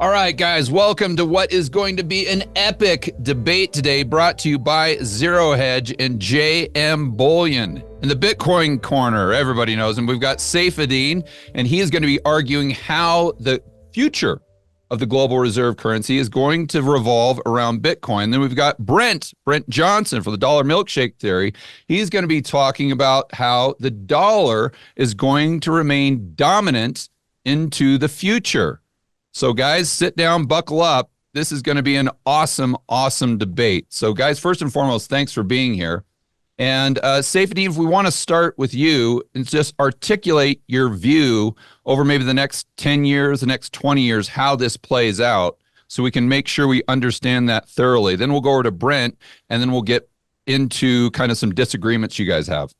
All right, guys, welcome to what is going to be an epic debate today, brought to you by Zero Hedge and JM Bullion. In the Bitcoin corner, everybody knows him. We've got Saifedean, and he is going to be arguing how the future of the global reserve currency is going to revolve around Bitcoin. Then we've got Brent Johnson for the dollar milkshake theory. He's going to be talking about how the dollar is going to remain dominant into the future. So guys, sit down, buckle up. This is going to be an awesome, awesome debate. So guys, first and foremost, thanks for being here. And Saifedean, if we want to start with you and just articulate your view over maybe the next 10 years, the next 20 years, how this plays out, so we can make sure we understand that thoroughly. Then we'll go over to Brent, and then we'll get into kind of some disagreements you guys have.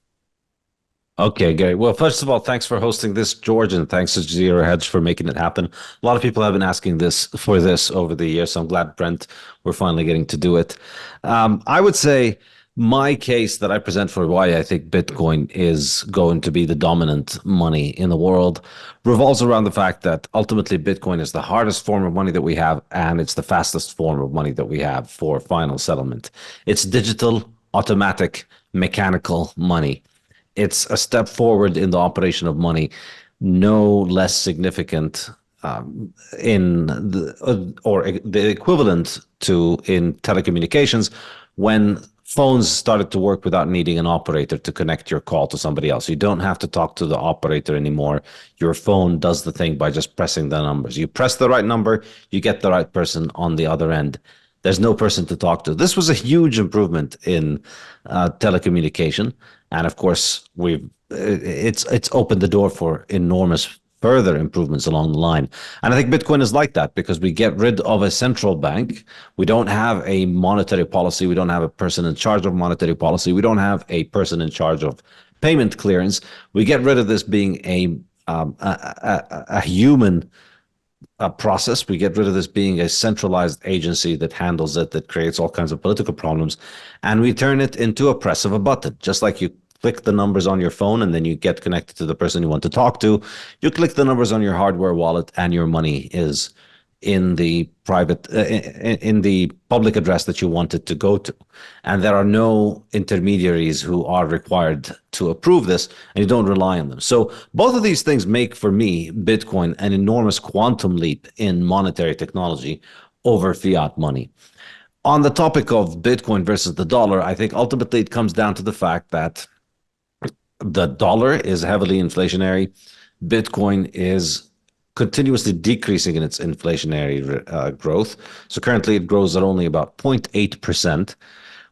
Okay, great. Well, first of all, thanks for hosting this, George, and thanks to Zero Hedge for making it happen. A lot of people have been asking this over the years, so I'm glad, Brent, we're finally getting to do it. I would say my case that I present for why I think Bitcoin is going to be the dominant money in the world revolves around the fact that ultimately Bitcoin is the hardest form of money that we have, and it's the fastest form of money that we have for final settlement. It's digital, automatic, mechanical money. It's a step forward in the operation of money, no less significant in the equivalent to in telecommunications when phones started to work without needing an operator to connect your call to somebody else. You don't have to talk to the operator anymore. Your phone does the thing by just pressing the numbers. You press the right number, you get the right person on the other end. There's no person to talk to. This was a huge improvement in telecommunication. And of course, it's opened the door for enormous further improvements along the line. And I think Bitcoin is like that because we get rid of a central bank. We don't have a monetary policy. We don't have a person in charge of monetary policy. We don't have a person in charge of payment clearance. We get rid of this being a human process. We get rid of this being a centralized agency that handles it, that creates all kinds of political problems, and we turn it into a press of a button. Just like you click the numbers on your phone and then you get connected to the person you want to talk to, you click the numbers on your hardware wallet and your money is in the private, in the public address that you want it to go to. And there are no intermediaries who are required to approve this, and you don't rely on them. So both of these things make, for me, Bitcoin an enormous quantum leap in monetary technology over fiat money. On the topic of Bitcoin versus the dollar, I think ultimately it comes down to the fact that the dollar is heavily inflationary. Bitcoin is continuously decreasing in its inflationary growth. So currently it grows at only about 0.8%,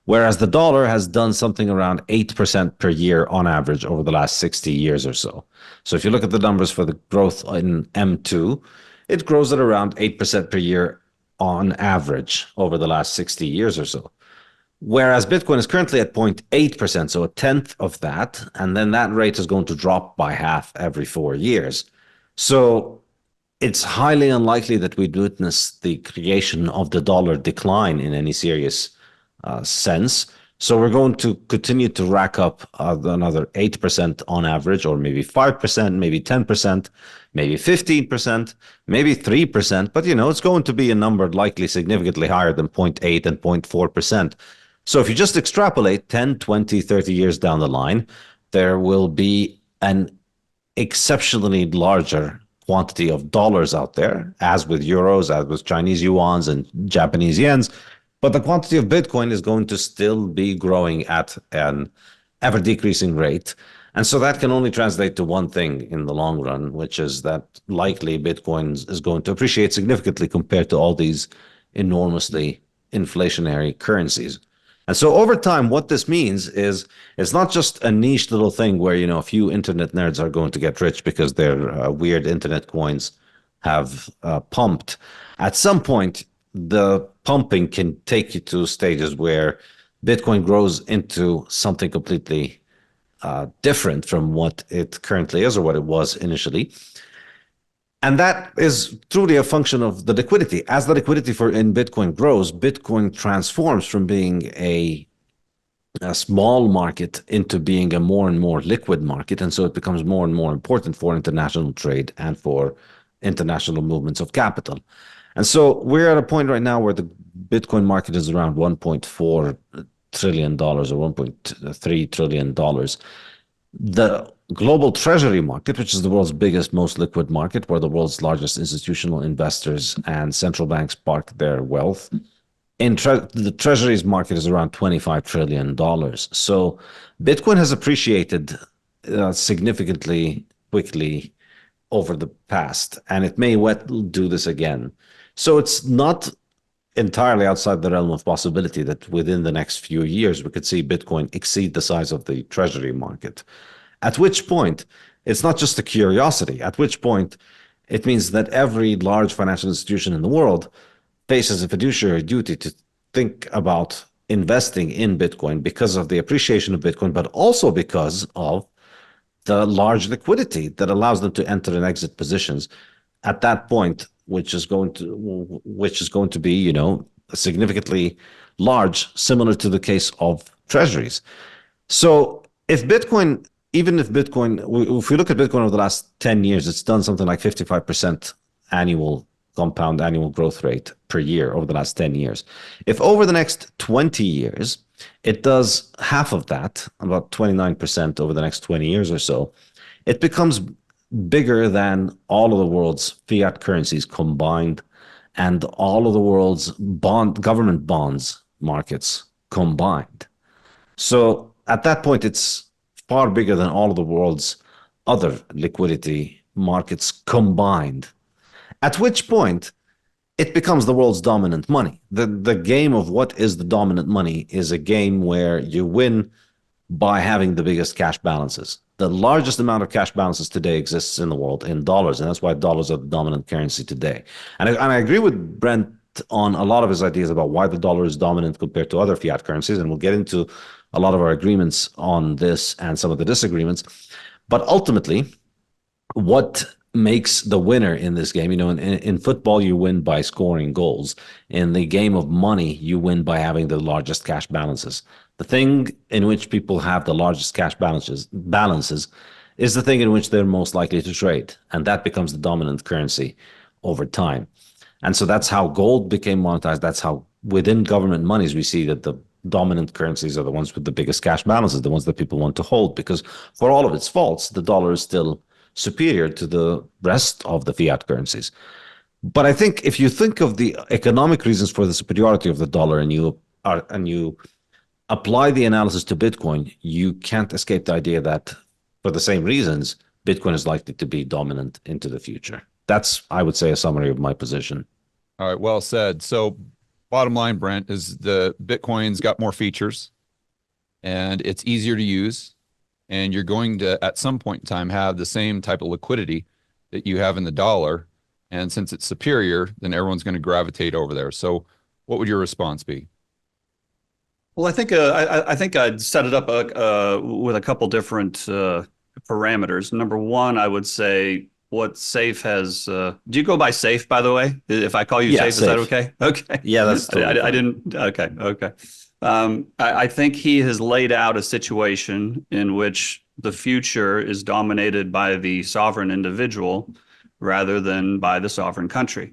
whereas the dollar has done something around 8% per year on average over the last 60 years or so. So if you look at the numbers for the growth in M2, it grows at around 8% per year on average over the last 60 years or so. Whereas Bitcoin is currently at 0.8%, so a tenth of that, and then that rate is going to drop by half every 4 years. So it's highly unlikely that we'd witness the creation of the dollar decline in any serious sense. So we're going to continue to rack up another 8% on average, or maybe 5%, maybe 10%, maybe 15%, maybe 3%. But, it's going to be a number likely significantly higher than 0.8 and 0.4%. So if you just extrapolate 10, 20, 30 years down the line, there will be an exceptionally larger quantity of dollars out there, as with euros, as with Chinese yuans and Japanese yens. But the quantity of Bitcoin is going to still be growing at an ever decreasing rate. And so that can only translate to one thing in the long run, which is that likely Bitcoin is going to appreciate significantly compared to all these enormously inflationary currencies. And so over time, what this means is it's not just a niche little thing where, a few internet nerds are going to get rich because their weird internet coins have pumped. At some point, the pumping can take you to stages where Bitcoin grows into something completely different from what it currently is or what it was initially. And that is truly a function of the liquidity. As the liquidity in Bitcoin grows, Bitcoin transforms from being a small market into being a more and more liquid market. And so it becomes more and more important for international trade and for international movements of capital. And so we're at a point right now where the Bitcoin market is around $1.4 trillion or $1.3 trillion. The global treasury market, which is the world's biggest, most liquid market, where the world's largest institutional investors and central banks park their wealth, the treasuries market is around $25 trillion. So Bitcoin has appreciated significantly quickly over the past, and it may well do this again. So it's not entirely outside the realm of possibility that within the next few years we could see Bitcoin exceed the size of the treasury market. At which point, it's not just a curiosity, at which point it means that every large financial institution in the world faces a fiduciary duty to think about investing in Bitcoin because of the appreciation of Bitcoin, but also because of the large liquidity that allows them to enter and exit positions at that point, which is going to be, significantly large, similar to the case of treasuries. So if Bitcoin, even if Bitcoin, if we look at Bitcoin over the last 10 years, it's done something like 55% annual compound annual growth rate per year over the last 10 years. If over the next 20 years, it does half of that, about 29% over the next 20 years or so, it becomes bigger than all of the world's fiat currencies combined and all of the world's government bonds markets combined. So at that point, it's far bigger than all of the world's other liquidity markets combined. At which point, it becomes the world's dominant money. The game of what is the dominant money is a game where you win by having the biggest cash balances. The largest amount of cash balances today exists in the world in dollars, and that's why dollars are the dominant currency today. And I agree with Brent on a lot of his ideas about why the dollar is dominant compared to other fiat currencies, and we'll get into a lot of our agreements on this and some of the disagreements. But ultimately, what makes the winner in this game? In football, you win by scoring goals. In the game of money, you win by having the largest cash balances. The thing in which people have the largest cash balances is the thing in which they're most likely to trade. And that becomes the dominant currency over time. And so that's how gold became monetized. That's how within government monies, we see that the dominant currencies are the ones with the biggest cash balances, the ones that people want to hold, because for all of its faults, the dollar is still superior to the rest of the fiat currencies. But I think if you think of the economic reasons for the superiority of the dollar and you apply the analysis to Bitcoin, you can't escape the idea that for the same reasons, Bitcoin is likely to be dominant into the future. That's, I would say, a summary of my position. All right, well said. So bottom line, Brent, is the Bitcoin's got more features and it's easier to use. And you're going to, at some point in time, have the same type of liquidity that you have in the dollar. And since it's superior, then everyone's going to gravitate over there. So what would your response be? Well, I think I'd set it up with a couple different parameters. Number one, I would say what Safe has. Do you go by Safe, by the way? If I call you Safe, is that okay? Okay. Yeah, that's totally I didn't. Okay. Okay. I think he has laid out a situation in which the future is dominated by the sovereign individual rather than by the sovereign country.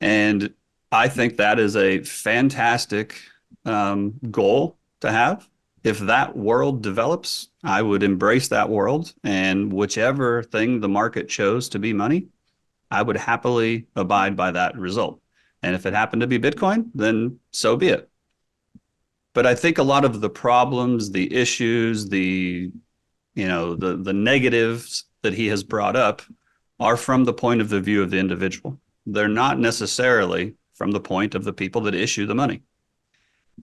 And I think that is a fantastic goal to have. If that world develops, I would embrace that world. And whichever thing the market chose to be money, I would happily abide by that result. And if it happened to be Bitcoin, then so be it. But I think a lot of the problems, the issues, the negatives that he has brought up are from the point of the view of the individual. They're not necessarily from the point of the people that issue the money.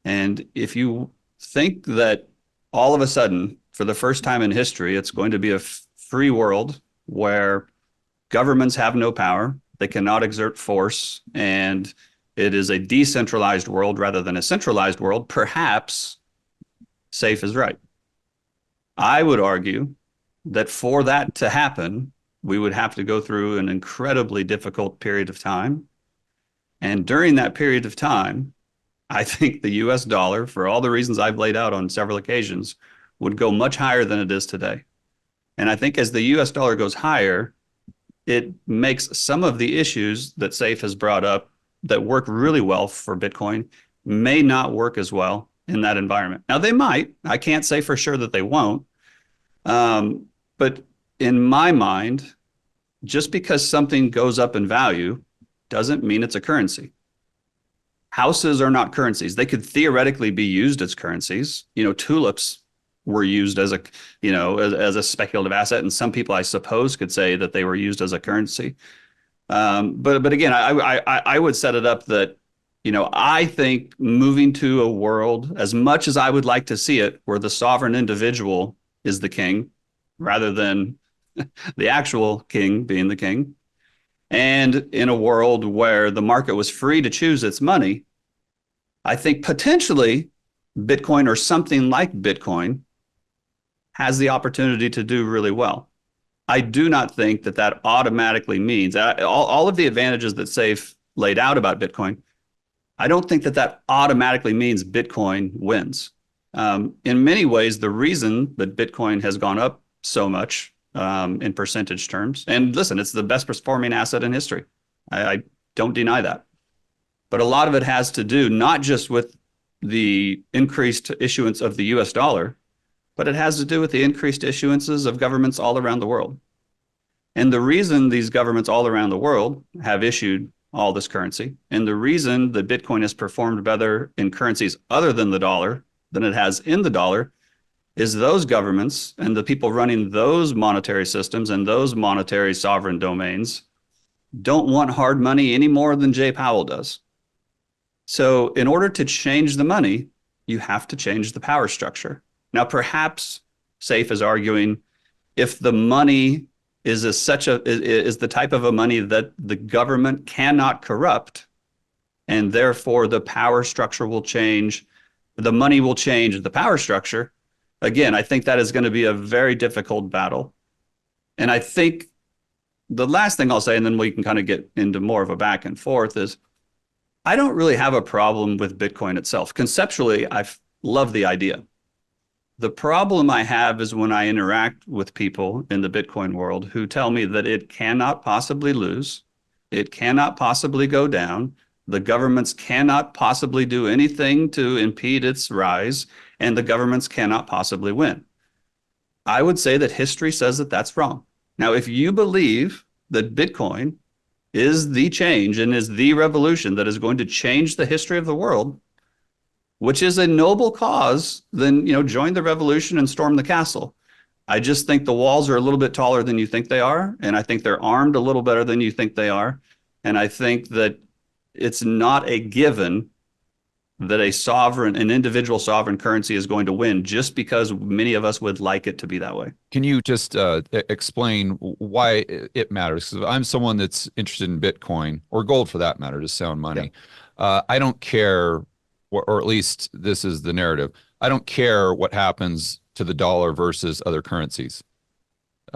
And if you think that all of a sudden, for the first time in history, it's going to be a free world where governments have no power, they cannot exert force, and it is a decentralized world rather than a centralized world, perhaps Safe is right. I would argue that for that to happen, we would have to go through an incredibly difficult period of time. And during that period of time, I think the US dollar, for all the reasons I've laid out on several occasions, would go much higher than it is today. And I think as the US dollar goes higher, it makes some of the issues that Saif has brought up that work really well for Bitcoin may not work as well in that environment. Now, they might. I can't say for sure that they won't. But in my mind, just because something goes up in value doesn't mean it's a currency. Houses are not currencies. They could theoretically be used as currencies. Tulips were used as a speculative asset, and some people, I suppose, could say that they were used as a currency. But again, I would set it up that I think moving to a world, as much as I would like to see it, where the sovereign individual is the king, rather than the actual king being the king, and in a world where the market was free to choose its money, I think potentially Bitcoin or something like Bitcoin has the opportunity to do really well. I do not think that automatically means all of the advantages that Saif laid out about Bitcoin. I don't think that automatically means Bitcoin wins. In many ways, the reason that Bitcoin has gone up so much in percentage terms, and listen, it's the best performing asset in history. I don't deny that. But a lot of it has to do not just with the increased issuance of the US dollar, but it has to do with the increased issuances of governments all around the world. And the reason these governments all around the world have issued all this currency, and the reason that Bitcoin has performed better in currencies other than the dollar than it has in the dollar, is those governments and the people running those monetary systems and those monetary sovereign domains don't want hard money any more than Jay Powell does. So in order to change the money, you have to change the power structure. Now, perhaps Saif is arguing if the money is the type of a money that the government cannot corrupt, and therefore the power structure will change, the money will change the power structure. Again, I think that is going to be a very difficult battle. And I think the last thing I'll say, and then we can kind of get into more of a back and forth, is I don't really have a problem with Bitcoin itself. Conceptually, I love the idea. The problem I have is when I interact with people in the Bitcoin world who tell me that it cannot possibly lose, it cannot possibly go down, the governments cannot possibly do anything to impede its rise, and the governments cannot possibly win. I would say that history says that that's wrong. Now, if you believe that Bitcoin is the change and is the revolution that is going to change the history of the world, which is a noble cause, then join the revolution and storm the castle. I just think the walls are a little bit taller than you think they are, and I think they're armed a little better than you think they are. And I think that it's not a given that an individual sovereign currency is going to win just because many of us would like it to be that way. Can you just explain why it matters? Because I'm someone that's interested in Bitcoin or gold for that matter, just sound money. Yeah. I don't care, or at least this is the narrative. I don't care what happens to the dollar versus other currencies.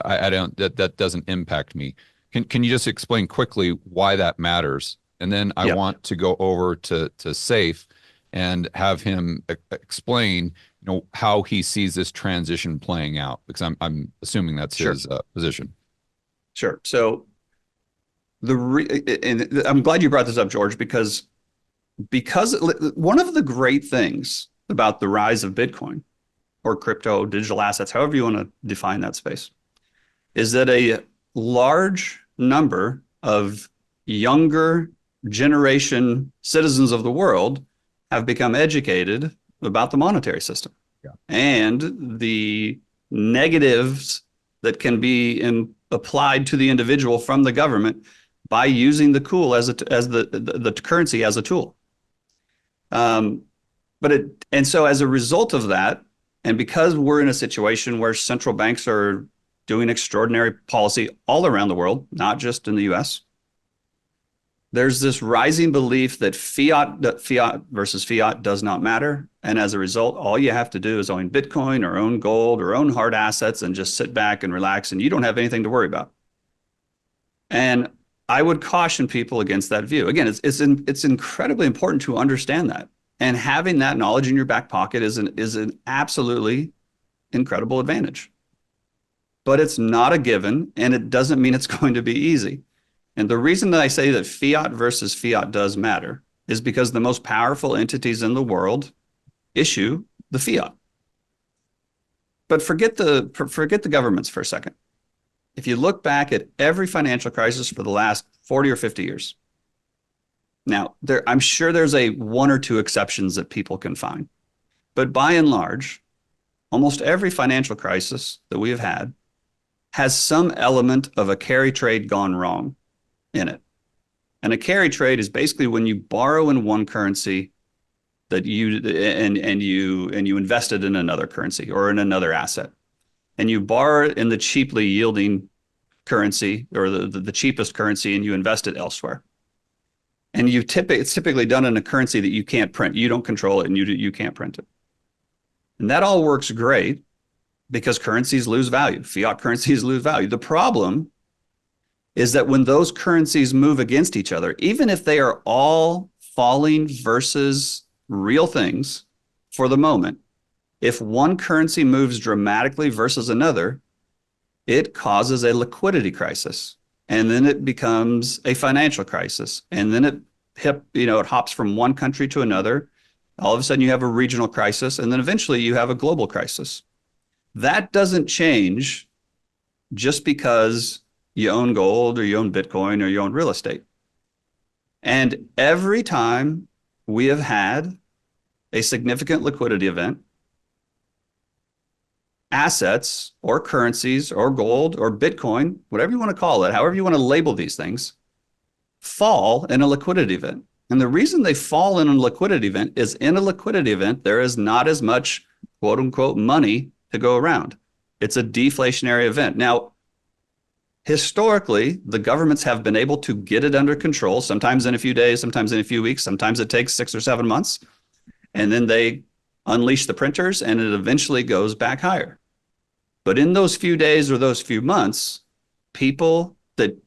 I don't, that doesn't impact me. Can you just explain quickly why that matters? And then I want to go over to Saif and have him explain, how he sees this transition playing out, because I'm assuming that's his position. Sure. So and I'm glad you brought this up, George, because one of the great things about the rise of Bitcoin or crypto, digital assets, however you want to define that space, is that a large number of younger generation citizens of the world have become educated about the monetary system and the negatives that can be applied to the individual from the government by using the the currency as a tool. And so as a result of that, and because we're in a situation where central banks are doing extraordinary policy all around the world, not just in the US, there's this rising belief that fiat versus fiat does not matter. And as a result, all you have to do is own Bitcoin or own gold or own hard assets and just sit back and relax, and you don't have anything to worry about. And I would caution people against that view. Again, it's incredibly important to understand that. And having that knowledge in your back pocket is an absolutely incredible advantage. but it's not a given, and it doesn't mean it's going to be easy. And the reason that I say that fiat versus fiat does matter is because the most powerful entities in the world issue the fiat. But forget the governments for a second. If you look back at every financial crisis for the last 40 or 50 years, now I'm sure there's one or two exceptions that people can find, but by and large, almost every financial crisis that we have had has some element of a carry trade gone wrong in it. And a carry trade is basically when you borrow in one currency that you invest it in another currency or in another asset, and you borrow it in the cheaply yielding currency or the cheapest currency, and you invest it elsewhere. And it's typically done in a currency that you can't print. You don't control it, and you can't print it. And that all works great because currencies lose value. Fiat currencies lose value. The problem is that when those currencies move against each other, even if they are all falling versus real things for the moment, if one currency moves dramatically versus another, it causes a liquidity crisis. And then it becomes a financial crisis. And then it hops from one country to another. All of a sudden you have a regional crisis, and then eventually you have a global crisis. That doesn't change just because you own gold or you own Bitcoin or you own real estate. And every time we have had a significant liquidity event, assets or currencies or gold or Bitcoin, whatever you want to call it, however you want to label these things, fall in a liquidity event. And the reason they fall in a liquidity event is in a liquidity event, there is not as much quote unquote money to go around. It's a deflationary event. Now, historically, the governments have been able to get it under control, sometimes in a few days, sometimes in a few weeks, sometimes it takes 6 or 7 months. And then they unleash the printers and it eventually goes back higher. But in those few days or those few months, people that,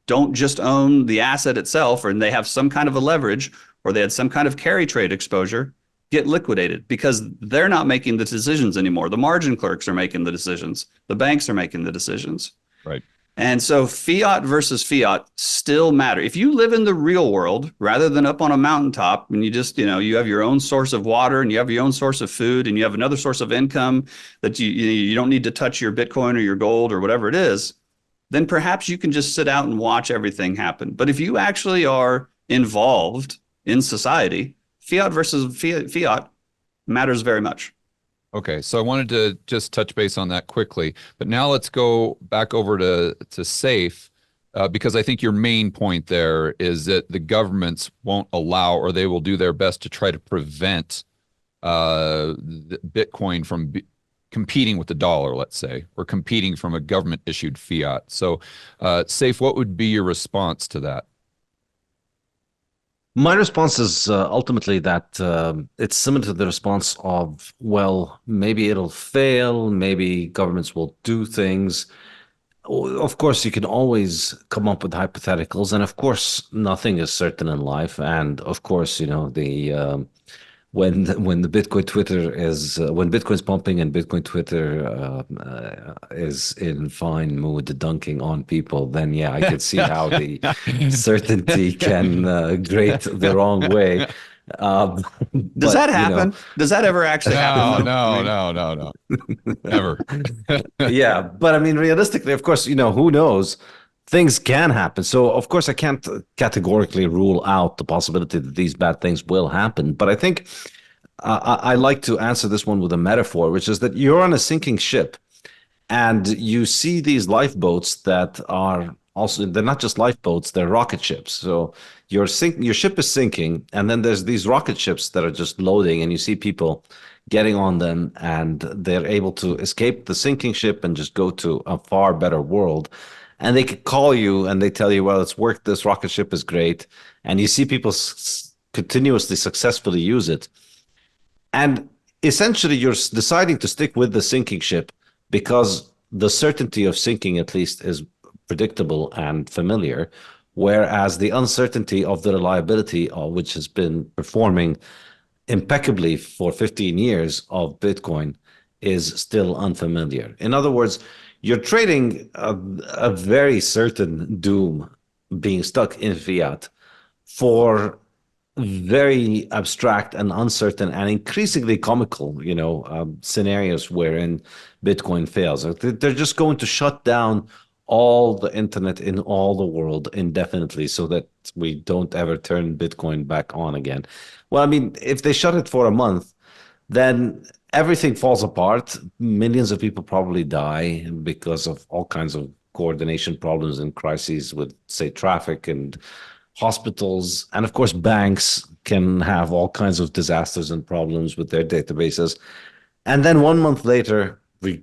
don't just own the asset itself, or they have some kind of a leverage, or they had some kind of carry trade exposure, get liquidated because they're not making the decisions anymore. The margin clerks are making the decisions. The banks are making the decisions. Right. And so fiat versus fiat still matter. If you live in the real world rather than up on a mountaintop and you just, you have your own source of water and you have your own source of food and you have another source of income that you don't need to touch your Bitcoin or your gold or whatever it is, then perhaps you can just sit out and watch everything happen. But if you actually are involved in society, fiat versus fiat matters very much. Okay, so I wanted to just touch base on that quickly, but now let's go back over to Saif, because I think your main point there is that the governments won't allow, or they will do their best to try to prevent the Bitcoin from competing with the dollar, let's say, or competing from a government-issued fiat. So, Saif, what would be your response to that? My response is ultimately that it's similar to the response of, well, maybe it'll fail, maybe governments will do things. Of course, you can always come up with hypotheticals, and of course, nothing is certain in life. And of course, when the Bitcoin Twitter is when Bitcoin's pumping and Bitcoin Twitter is in fine mood dunking on people, then yeah, I could see how the certainty can grate the wrong way. Does that happen? Does that ever actually happen? No, never. Yeah, but I mean, realistically, of course, who knows? Things can happen. So, of course, I can't categorically rule out the possibility that these bad things will happen. But I think I like to answer this one with a metaphor, which is that you're on a sinking ship and you see these lifeboats that are also, they're not just lifeboats, they're rocket ships. So your ship is sinking, and then there's these rocket ships that are just loading, and you see people getting on them, and they're able to escape the sinking ship and just go to a far better world. And they could call you and they tell you, well, it's worked. This rocket ship is great. And you see people continuously successfully use it. And essentially, you're deciding to stick with the sinking ship because the certainty of sinking, at least, is predictable and familiar. Whereas the uncertainty of the reliability, which has been performing impeccably for 15 years of Bitcoin, is still unfamiliar. In other words, you're trading a very certain doom being stuck in fiat for very abstract and uncertain and increasingly comical, scenarios wherein Bitcoin fails. They're just going to shut down all the internet in all the world indefinitely so that we don't ever turn Bitcoin back on again. Well, I mean, if they shut it for a month, then everything falls apart. Millions of people probably die because of all kinds of coordination problems and crises with, say, traffic and hospitals. And of course, banks can have all kinds of disasters and problems with their databases. And then 1 month later, a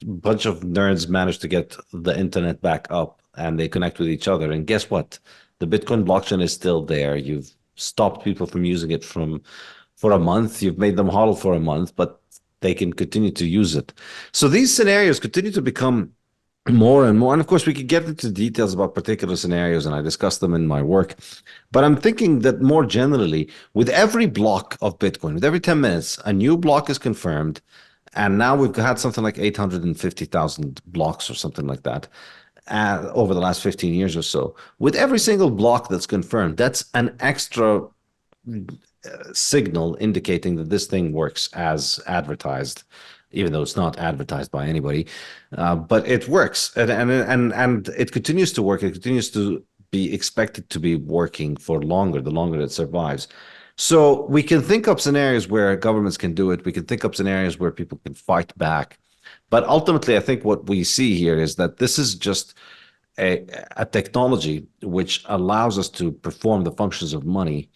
bunch of nerds manage to get the internet back up and they connect with each other. And guess what? The Bitcoin blockchain is still there. You've stopped people from using it for a month. You've made them hodl for a month, but they can continue to use it. So these scenarios continue to become more and more. And of course, we could get into details about particular scenarios, and I discuss them in my work. But I'm thinking that more generally, with every block of Bitcoin, with every 10 minutes, a new block is confirmed. And now we've had something like 850,000 blocks or something like that over the last 15 years or so. With every single block that's confirmed, that's an extra signal indicating that this thing works as advertised, even though it's not advertised by anybody, but it works, and it continues to work. It continues to be expected to be working for longer, the longer it survives. So we can think up scenarios where governments can do it. We can think up scenarios where people can fight back. But ultimately, I think what we see here is that this is just a technology which allows us to perform the functions of money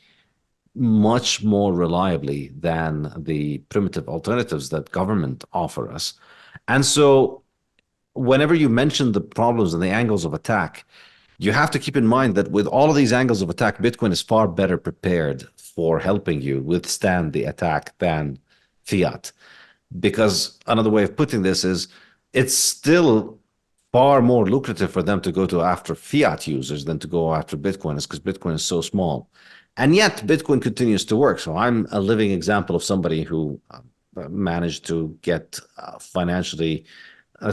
much more reliably than the primitive alternatives that government offer us. And so whenever you mention the problems and the angles of attack, you have to keep in mind that with all of these angles of attack, Bitcoin is far better prepared for helping you withstand the attack than fiat. Because another way of putting this is it's still far more lucrative for them to go to after fiat users than to go after Bitcoiners, because Bitcoin is so small. And yet Bitcoin continues to work. So I'm a living example of somebody who managed to get financially,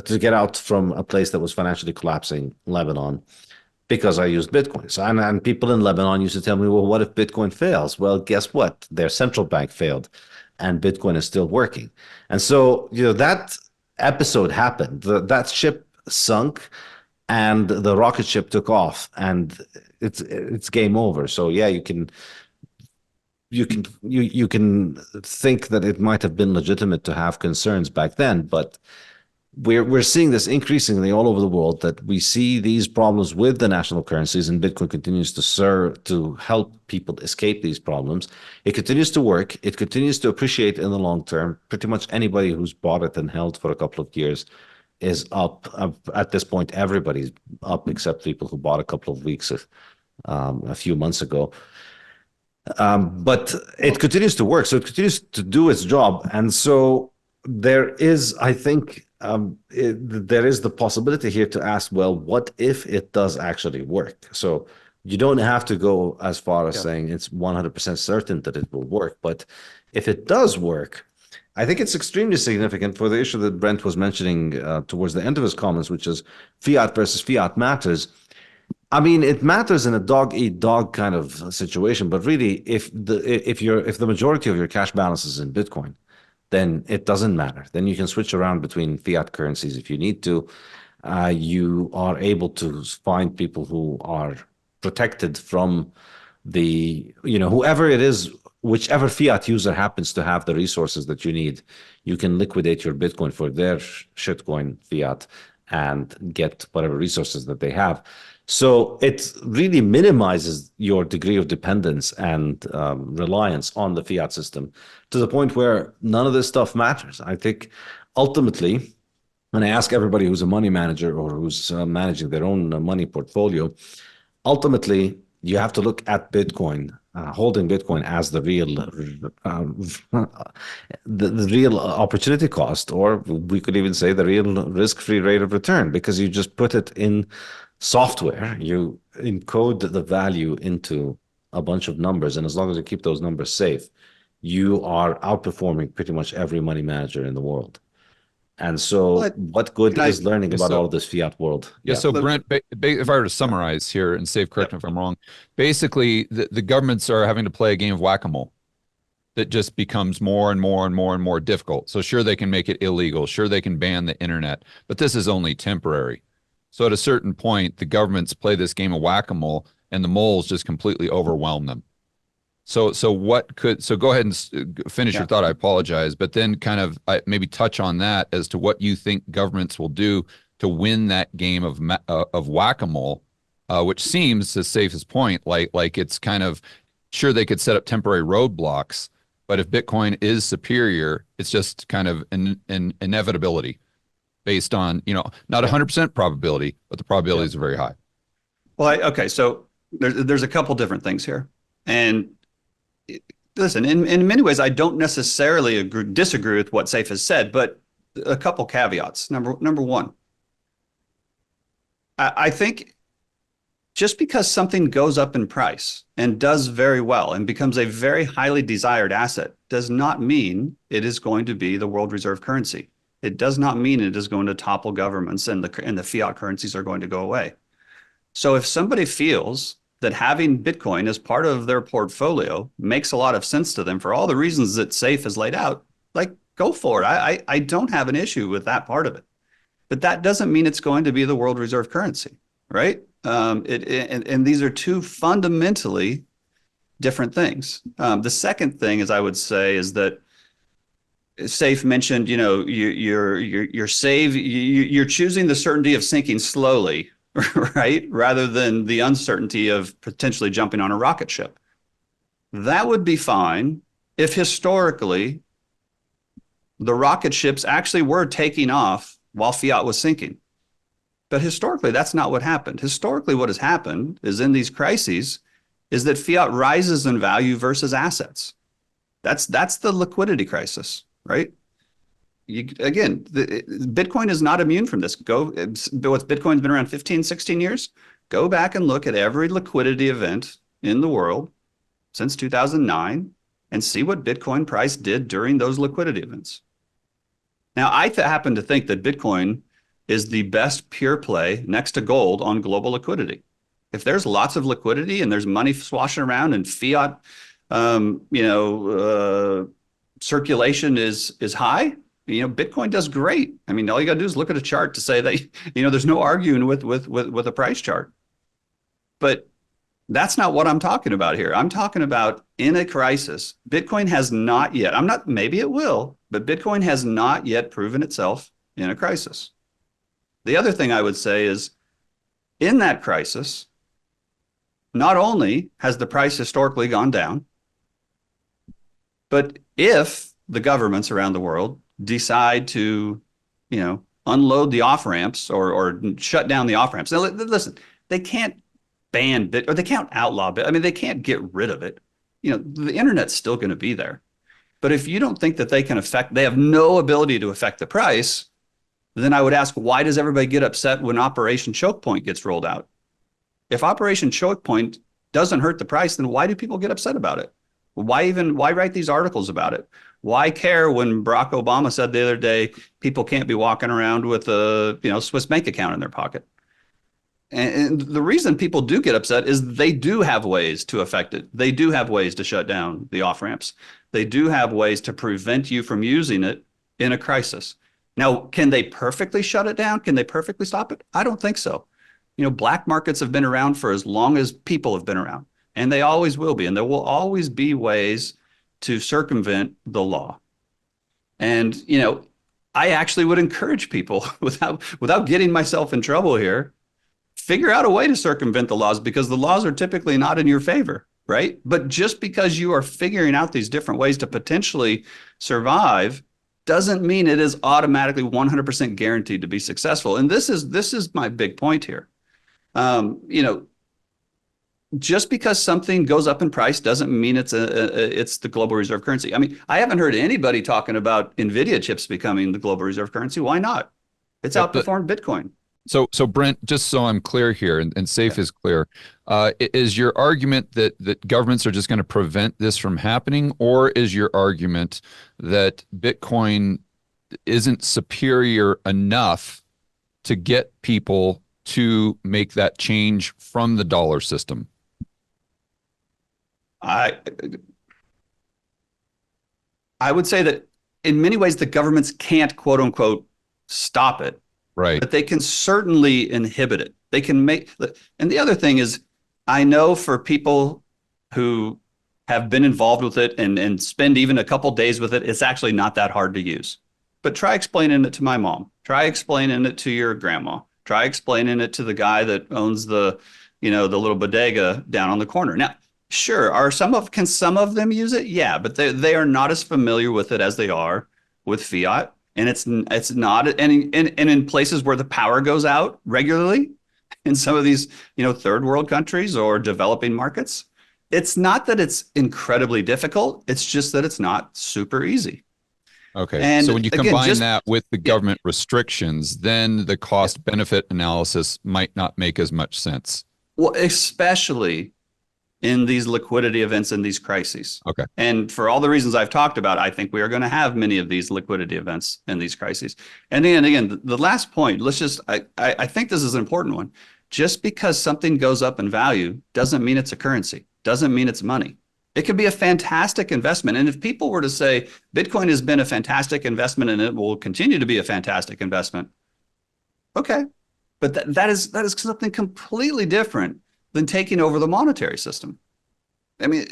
to get out from a place that was financially collapsing, Lebanon, because I used Bitcoin. So, and people in Lebanon used to tell me, well, what if Bitcoin fails? Well, guess what? Their central bank failed and Bitcoin is still working. And so, that episode happened. That ship sunk and the rocket ship took off, and it's game over. So yeah, you can think that it might have been legitimate to have concerns back then, but we're seeing this increasingly all over the world, that we see these problems with the national currencies, and Bitcoin continues to serve to help people escape these problems. It continues to work. It continues to appreciate in the long term. Pretty much anybody who's bought it and held for a couple of years is up. At this point, everybody's up except people who bought a couple of weeks, a few months ago. But it continues to work. So it continues to do its job. And so there is, I think, there is the possibility here to ask, well, what if it does actually work? So you don't have to go as far as saying it's 100% certain that it will work. But if it does work, I think it's extremely significant for the issue that Brent was mentioning towards the end of his comments, which is fiat versus fiat matters. I mean, it matters in a dog-eat-dog kind of situation, but really, if the majority of your cash balance is in Bitcoin, then it doesn't matter. Then you can switch around between fiat currencies if you need to. You are able to find people who are protected from whoever it is, whichever fiat user happens to have the resources that you need. You can liquidate your Bitcoin for their shitcoin fiat and get whatever resources that they have. So it really minimizes your degree of dependence and reliance on the fiat system to the point where none of this stuff matters. I think ultimately, when I ask everybody who's a money manager or who's managing their own money portfolio, ultimately you have to look at Bitcoin, holding Bitcoin as the real the real opportunity cost, or we could even say the real risk-free rate of return, because you just put it in software, you encode the value into a bunch of numbers, and as long as you keep those numbers safe, you are outperforming pretty much every money manager in the world. And so, But what good can I? is learning about So- all of this fiat world? Yeah, so Let- Brent, if I were to summarize here, and Safe, correct me if I'm wrong, basically the governments are having to play a game of whack-a-mole that just becomes more and more and more and more difficult. So sure, they can make it illegal. Sure, they can ban the internet, but this is only temporary. So at a certain point, the governments play this game of whack-a-mole and the moles just completely overwhelm them. So go ahead and finish your Yeah. thought. I apologize, but then kind of maybe touch on that as to what you think governments will do to win that game of whack-a-mole, which seems, to Safe's point, like it's kind of, sure, they could set up temporary roadblocks, but if Bitcoin is superior, it's just kind of an inevitability based on, not 100% probability, but the probabilities are very high. Well, okay, so there's a couple different things here, and listen, in many ways, I don't necessarily disagree with what Saif has said, but a couple caveats. Number one, I think just because something goes up in price and does very well and becomes a very highly desired asset does not mean it is going to be the world reserve currency. It does not mean it is going to topple governments and the fiat currencies are going to go away. So if somebody feels that having Bitcoin as part of their portfolio makes a lot of sense to them for all the reasons that Saif has laid out, like, go for it. I don't have an issue with that part of it. But that doesn't mean it's going to be the world reserve currency, right? And these are two fundamentally different things. The second thing, as I would say, is that Saif mentioned, you're choosing the certainty of sinking slowly, right, rather than the uncertainty of potentially jumping on a rocket ship. That would be fine if historically the rocket ships actually were taking off while fiat was sinking. But historically, that's not what happened. Historically, what has happened is in these crises is that fiat rises in value versus assets. That's the liquidity crisis, right? Bitcoin is not immune from this. Bitcoin's been around 15, 16 years. Go back and look at every liquidity event in the world since 2009 and see what Bitcoin price did during those liquidity events. Now, I happen to think that Bitcoin is the best pure play next to gold on global liquidity. If there's lots of liquidity and there's money swashing around and fiat, circulation is high, Bitcoin does great. I mean, all you got to do is look at a chart to say that, there's no arguing with a price chart. But that's not what I'm talking about here. I'm talking about in a crisis. Bitcoin has not yet, maybe it will, but Bitcoin has not yet proven itself in a crisis. The other thing I would say is in that crisis, not only has the price historically gone down, but if the governments around the world decide to, unload the off ramps or shut down the off ramps. Now, listen, they can't ban Bit or they can't outlaw Bit. I mean, they can't get rid of it. The internet's still going to be there. But if you don't think that they have no ability to affect the price, then I would ask, why does everybody get upset when Operation Choke Point gets rolled out? If Operation Choke Point doesn't hurt the price, then why do people get upset about it? Why write these articles about it? Why care when Barack Obama said the other day, people can't be walking around with a Swiss bank account in their pocket? And the reason people do get upset is they do have ways to affect it. They do have ways to shut down the off ramps. They do have ways to prevent you from using it in a crisis. Now, can they perfectly shut it down? Can they perfectly stop it? I don't think so. Black markets have been around for as long as people have been around, and they always will be. And there will always be ways to circumvent the law. And, I actually would encourage people without getting myself in trouble here, figure out a way to circumvent the laws because the laws are typically not in your favor, right? But just because you are figuring out these different ways to potentially survive doesn't mean it is automatically 100% guaranteed to be successful. And this is my big point here. Just because something goes up in price doesn't mean it's the global reserve currency. I mean, I haven't heard anybody talking about NVIDIA chips becoming the global reserve currency. Why not? It's outperformed Bitcoin. So Brent, just so I'm clear here and Saif is clear, is your argument that governments are just going to prevent this from happening, or is your argument that Bitcoin isn't superior enough to get people to make that change from the dollar system? I would say that in many ways the governments can't quote unquote stop it, Right. but they can certainly inhibit it. They can make, and the other thing is, I know for people who have been involved with it and spend even a couple days with it, it's actually not that hard to use. But try explaining it to my mom. Try explaining it to your grandma. Try explaining it to the guy that owns the little bodega down on the corner. Now, sure, can some of them use it? Yeah, but they are not as familiar with it as they are with fiat. And it's not, and in places where the power goes out regularly, in some of these, third world countries or developing markets, it's not that it's incredibly difficult. It's just that it's not super easy. Okay. And so when you again, combine that with the government restrictions, then the cost benefit analysis might not make as much sense. Well, especially in these liquidity events and these crises. Okay. And for all the reasons I've talked about, I think we are going to have many of these liquidity events and these crises. And then again, the last point, I think this is an important one. Just because something goes up in value doesn't mean it's a currency, doesn't mean it's money. It could be a fantastic investment. And if people were to say Bitcoin has been a fantastic investment and it will continue to be a fantastic investment, okay. But that is something completely different than taking over the monetary system. I mean,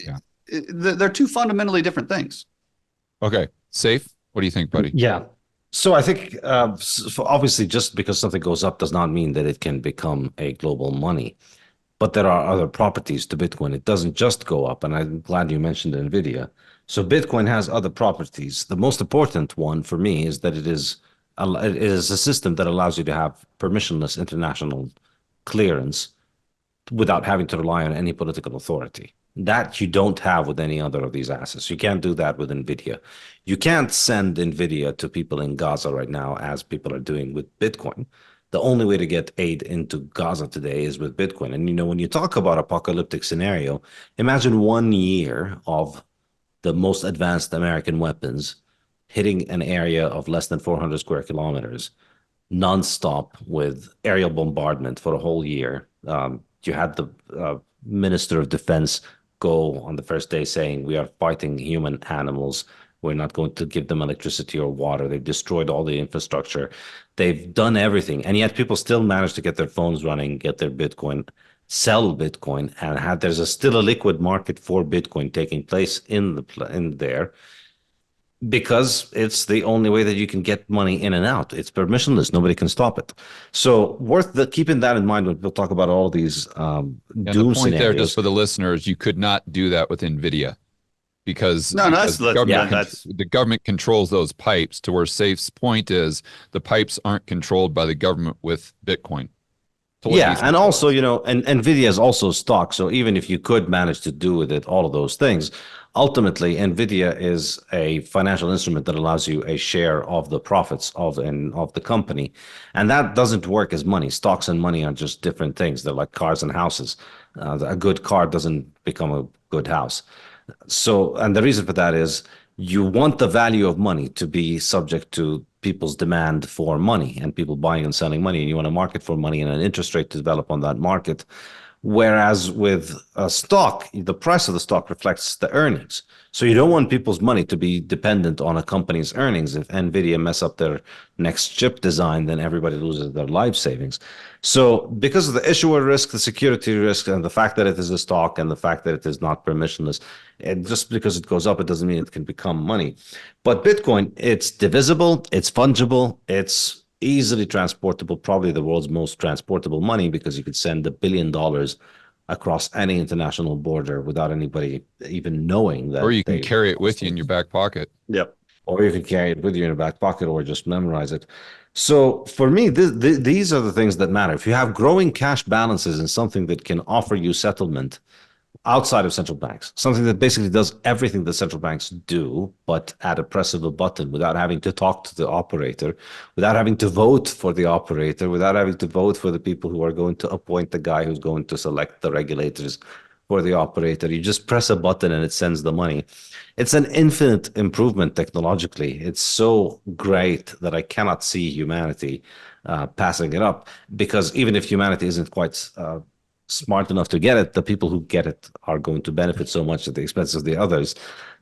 they're two fundamentally different things. Okay. Safe? What do you think, buddy? Yeah. So I think obviously just because something goes up does not mean that it can become a global money. But there are other properties to Bitcoin. It doesn't just go up. And I'm glad you mentioned NVIDIA. So Bitcoin has other properties. The most important one for me is that it is a system that allows you to have permissionless international clearance without having to rely on any political authority. That you don't have with any other of these assets. You can't do that with NVIDIA. You can't send NVIDIA to people in Gaza right now, as people are doing with Bitcoin. The only way to get aid into Gaza today is with Bitcoin. And, when you talk about apocalyptic scenario, imagine 1 year of the most advanced American weapons hitting an area of less than 400 square kilometers, nonstop with aerial bombardment for a whole year. You had the Minister of Defense go on the first day saying, we are fighting human animals. We're not going to give them electricity or water. They've destroyed all the infrastructure. They've done everything. And yet people still manage to get their phones running, get their Bitcoin, sell Bitcoin, and there's still a liquid market for Bitcoin taking place in there, because it's the only way that you can get money in and out. It's permissionless. Nobody can stop it. So keeping that in mind when people talk about all these doom the point scenarios. there, just for the listeners, you could not do that with NVIDIA because the government controls those pipes, to where Safe's point is the pipes aren't controlled by the government with Bitcoin. And also, and NVIDIA is also stock. So even if you could manage to do with it all of those things, ultimately, NVIDIA is a financial instrument that allows you a share of the profits of the company. And that doesn't work as money. Stocks and money are just different things. They're like cars and houses. A good car doesn't become a good house. So, and the reason for that is you want the value of money to be subject to people's demand for money and people buying and selling money. And you want a market for money and an interest rate to develop on that market. Whereas with a stock, the price of the stock reflects the earnings. So you don't want people's money to be dependent on a company's earnings. If NVIDIA mess up their next chip design, then everybody loses their life savings. So because of the issuer risk, the security risk, and the fact that it is a stock and the fact that it is not permissionless, and just because it goes up, it doesn't mean it can become money. But Bitcoin, it's divisible, it's fungible, it's easily transportable, probably the world's most transportable money, because you could send $1 billion across any international border without anybody even knowing that. Or you can carry it with you in your back pocket. Yep. Or you can carry it with you in your back pocket, or just memorize it. So for me, these are the things that matter. If you have growing cash balances and something that can offer you settlement outside of central banks, something that basically does everything that central banks do, but at a press of a button, without having to talk to the operator, without having to vote for the operator, without having to vote for the people who are going to appoint the guy who's going to select the regulators for the operator. You just press a button and it sends the money. It's an infinite improvement technologically. It's so great that I cannot see humanity passing it up, because even if humanity isn't quite smart enough to get it, the people who get it are going to benefit so much at the expense of the others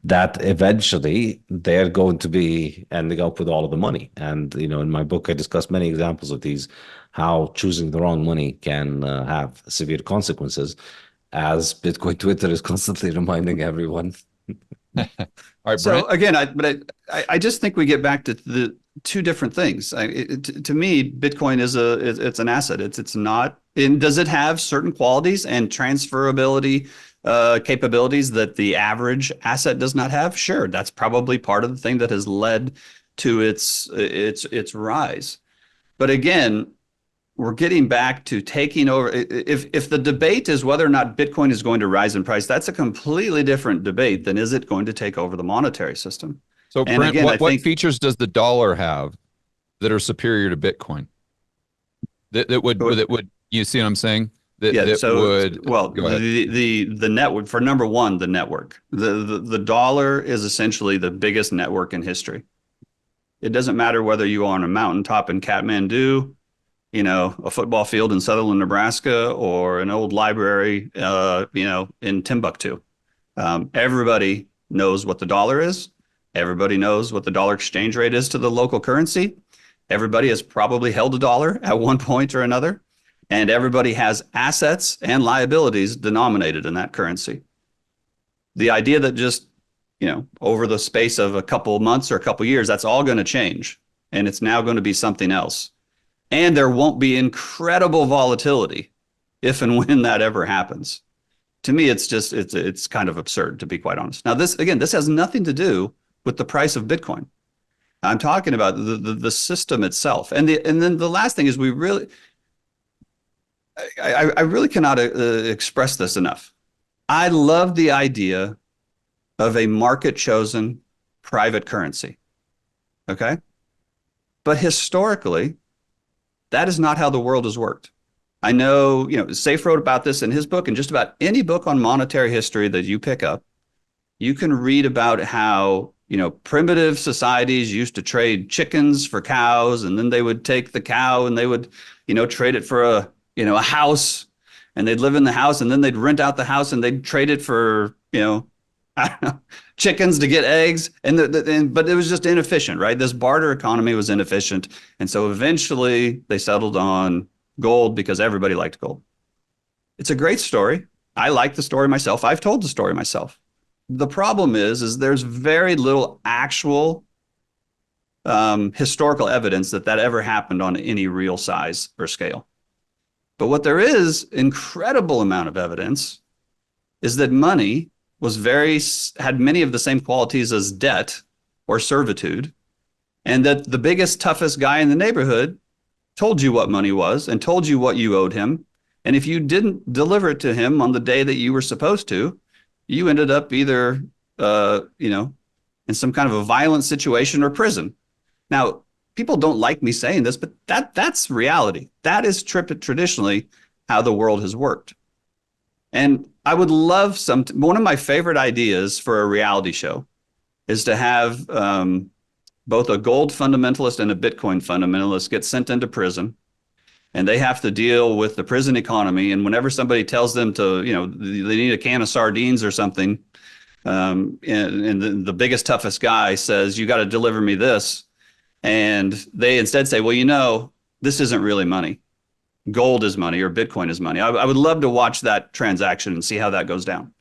that eventually they're going to be ending up with all of the money. And, in my book, I discuss many examples of these, how choosing the wrong money can have severe consequences, as Bitcoin Twitter is constantly reminding everyone. All right, So Brent. again, I just think we get back to the two different things. To me, Bitcoin it's an asset. It's not. And does it have certain qualities and transferability capabilities that the average asset does not have? Sure, that's probably part of the thing that has led to its rise. But again, we're getting back to taking over. If the debate is whether or not Bitcoin is going to rise in price, that's a completely different debate than is it going to take over the monetary system. So, And Brent, again, I what think features does the dollar have that are superior to Bitcoin? That would you see what I'm saying? Well, Go ahead. the network, for number one, the network. The dollar is essentially the biggest network in history. It doesn't matter whether you are on a mountaintop in Kathmandu, a football field in Sutherland, Nebraska, or an old library, in Timbuktu. Everybody knows what the dollar is. Everybody knows what the dollar exchange rate is to the local currency. Everybody has probably held a dollar at one point or another, and everybody has assets and liabilities denominated in that currency. The idea that just, over the space of a couple of months or a couple of years, that's all going to change, and it's now going to be something else. And there won't be incredible volatility if and when that ever happens. To me, it's kind of absurd, to be quite honest. Now, this has nothing to do with the price of Bitcoin. I'm talking about the system itself. And then the last thing is I really cannot express this enough. I love the idea of a market-chosen private currency. Okay? But historically, that is not how the world has worked. I know, Saif wrote about this in his book, and just about any book on monetary history that you pick up, you can read about how, primitive societies used to trade chickens for cows, and then they would take the cow and they would, trade it for a house, and they'd live in the house, and then they'd rent out the house and they'd trade it for, I don't know, chickens to get eggs. But it was just inefficient, right? This barter economy was inefficient. And so eventually they settled on gold because everybody liked gold. It's a great story. I like the story myself. I've told the story myself. The problem is there's very little actual historical evidence that ever happened on any real size or scale. But what there is incredible amount of evidence is that money had many of the same qualities as debt or servitude, and that the biggest, toughest guy in the neighborhood told you what money was and told you what you owed him. And if you didn't deliver it to him on the day that you were supposed to, you ended up either, in some kind of a violent situation or prison. Now, people don't like me saying this, but that's reality. That is traditionally how the world has worked. And I would love one of my favorite ideas for a reality show is to have both a gold fundamentalist and a Bitcoin fundamentalist get sent into prison, and they have to deal with the prison economy. And whenever somebody tells them to, they need a can of sardines or something, and the biggest, toughest guy says, you got to deliver me this. And they instead say, well, this isn't really money. Gold is money, or Bitcoin is money. I would love to watch that transaction and see how that goes down.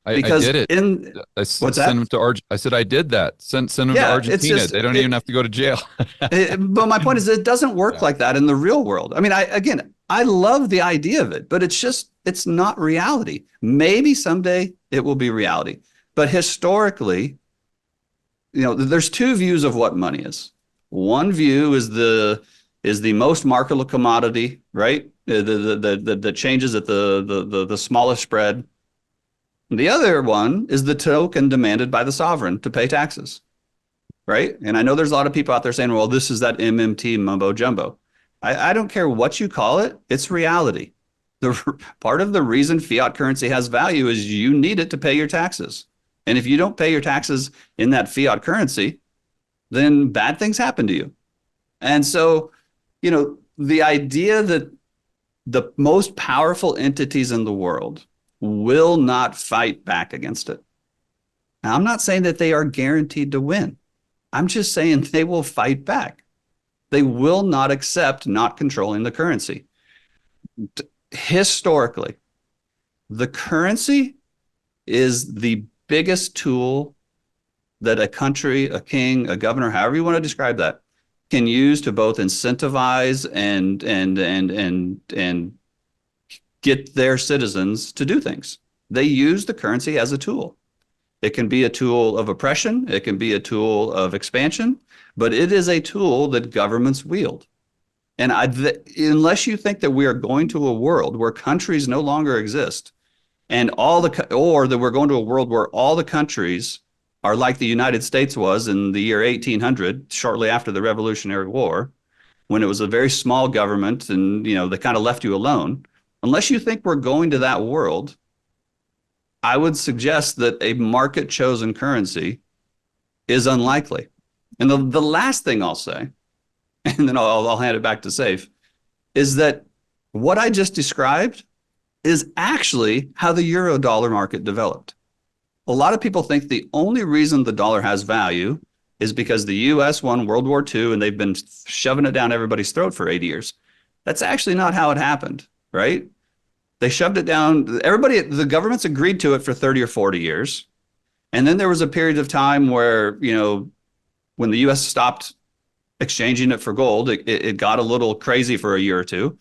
Because I did it. What's that? I said I did that. Send them to Argentina. They don't even have to go to jail. But my point is, it doesn't work like that in the real world. I mean, I love the idea of it, but it's not reality. Maybe someday it will be reality. But historically, there's two views of what money is. One view is the most marketable commodity, right? The changes at the smallest spread. The other one is the token demanded by the sovereign to pay taxes, right? And I know there's a lot of people out there saying, well, this is that MMT mumbo jumbo. I don't care what you call it. It's reality. Part of the reason fiat currency has value is you need it to pay your taxes. And if you don't pay your taxes in that fiat currency, then bad things happen to you. And so, the idea that the most powerful entities in the world will not fight back against it. Now, I'm not saying that they are guaranteed to win. I'm just saying they will fight back. They will not accept not controlling the currency. Historically, the currency is the biggest tool that a country, a king, a governor, however you want to describe that, can use to both incentivize and get their citizens to do things. They use the currency as a tool. It can be a tool of oppression. It can be a tool of expansion, but it is a tool that governments wield. And unless you think that we are going to a world where countries no longer exist, and or that we're going to a world where all the countries are like the United States was in the year 1800, shortly after the Revolutionary War, when it was a very small government and they kind of left you alone. Unless you think we're going to that world, I would suggest that a market-chosen currency is unlikely. And the last thing I'll say, and then I'll hand it back to Saif, is that what I just described is actually how the euro-dollar market developed. A lot of people think the only reason the dollar has value is because the U.S. won World War II and they've been shoving it down everybody's throat for 80 years. That's actually not how it happened, right? They shoved it down. The governments agreed to it for 30 or 40 years. And then there was a period of time where, when the U.S. stopped exchanging it for gold, it got a little crazy for a year or two.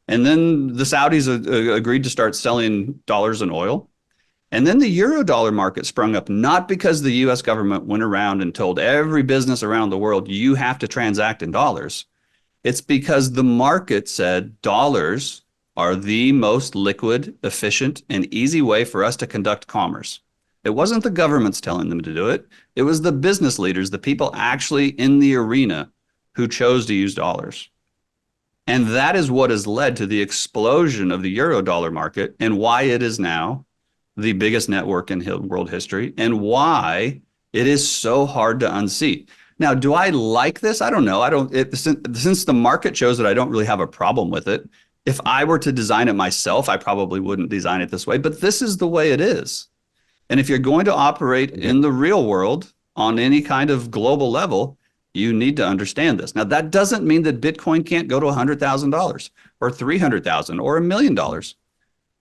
And then the Saudis agreed to start selling dollars and oil. And then the euro dollar market sprung up, not because the U.S. government went around and told every business around the world, you have to transact in dollars. It's because the market said dollars are the most liquid, efficient, and easy way for us to conduct commerce. It wasn't the governments telling them to do it. It was the business leaders, the people actually in the arena who chose to use dollars. And that is what has led to the explosion of the euro dollar market and why it is now the biggest network in world history and why it is so hard to unseat. Now, do I like this? I don't know. Since the market shows that I don't really have a problem with it. If I were to design it myself, I probably wouldn't design it this way, but this is the way it is. And if you're going to operate in the real world on any kind of global level, you need to understand this. Now, that doesn't mean that Bitcoin can't go to $100,000 or $300,000 or $1 million.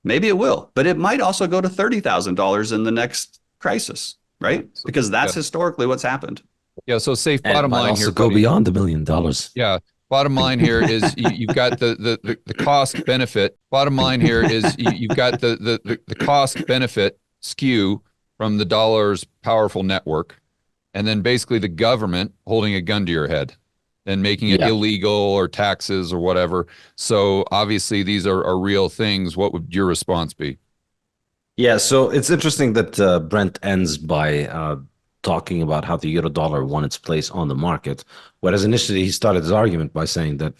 Maybe it will, but it might also go to $30,000 in the next crisis, right? Because that's historically what's happened. Yeah. So Saif, bottom line here, go beyond $1 million. Yeah. Bottom line here is you've got the cost benefit. Bottom line here is you've got the cost benefit skew from the dollar's powerful network, and then basically the government holding a gun to your head and making it illegal or taxes or whatever. So obviously these are real things. What would your response be? Yeah, so it's interesting that Brent ends by talking about how the euro dollar won its place on the market, whereas initially he started his argument by saying that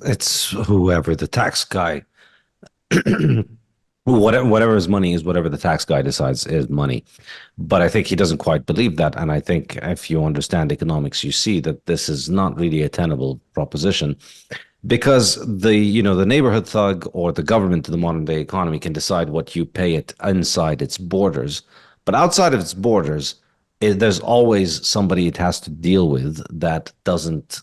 it's whoever the tax guy, whatever his money is, whatever the tax guy decides is money. But I think he doesn't quite believe that. And I think if you understand economics, you see that this is not really a tenable proposition, because the neighborhood thug or the government in the modern day economy can decide what you pay it inside its borders. But outside of its borders, there's always somebody it has to deal with that doesn't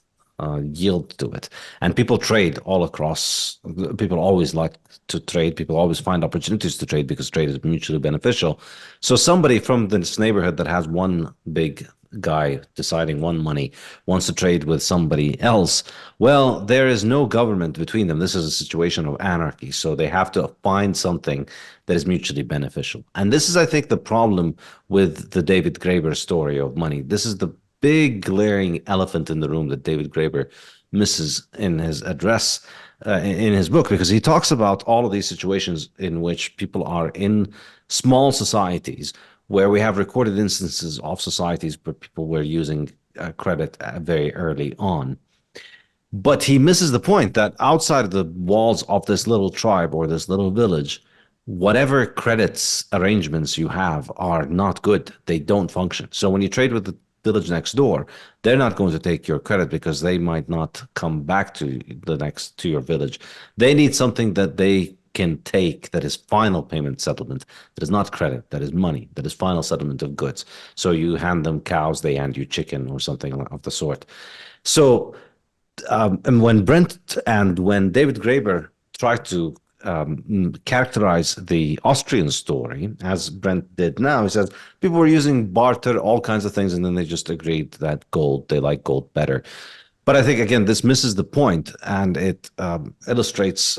yield to it. And people trade all across. People always like to trade. People always find opportunities to trade because trade is mutually beneficial. So somebody from this neighborhood that has one big guy deciding one money wants to trade with somebody else. Well, there is no government between them. This is a situation of anarchy. So they have to find something that is mutually beneficial. And this is, I think, the problem with the David Graeber story of money. This is the big glaring elephant in the room that David Graeber misses in his address in his book, because he talks about all of these situations in which people are in small societies where we have recorded instances of societies where people were using credit very early on. But he misses the point that outside of the walls of this little tribe or this little village, whatever credits arrangements you have are not good. They don't function. So when you trade with the village next door, they're not going to take your credit because they might not come back to your village. They need something that they can take that is final payment settlement, that is not credit, that is money, that is final settlement of goods. So you hand them cows, they hand you chicken or something of the sort. So and when Brent and when David Graeber tried to characterize the Austrian story, as Brent did now, he says people were using barter, all kinds of things, and then they just agreed that they like gold better. But I think, again, this misses the point, and it illustrates,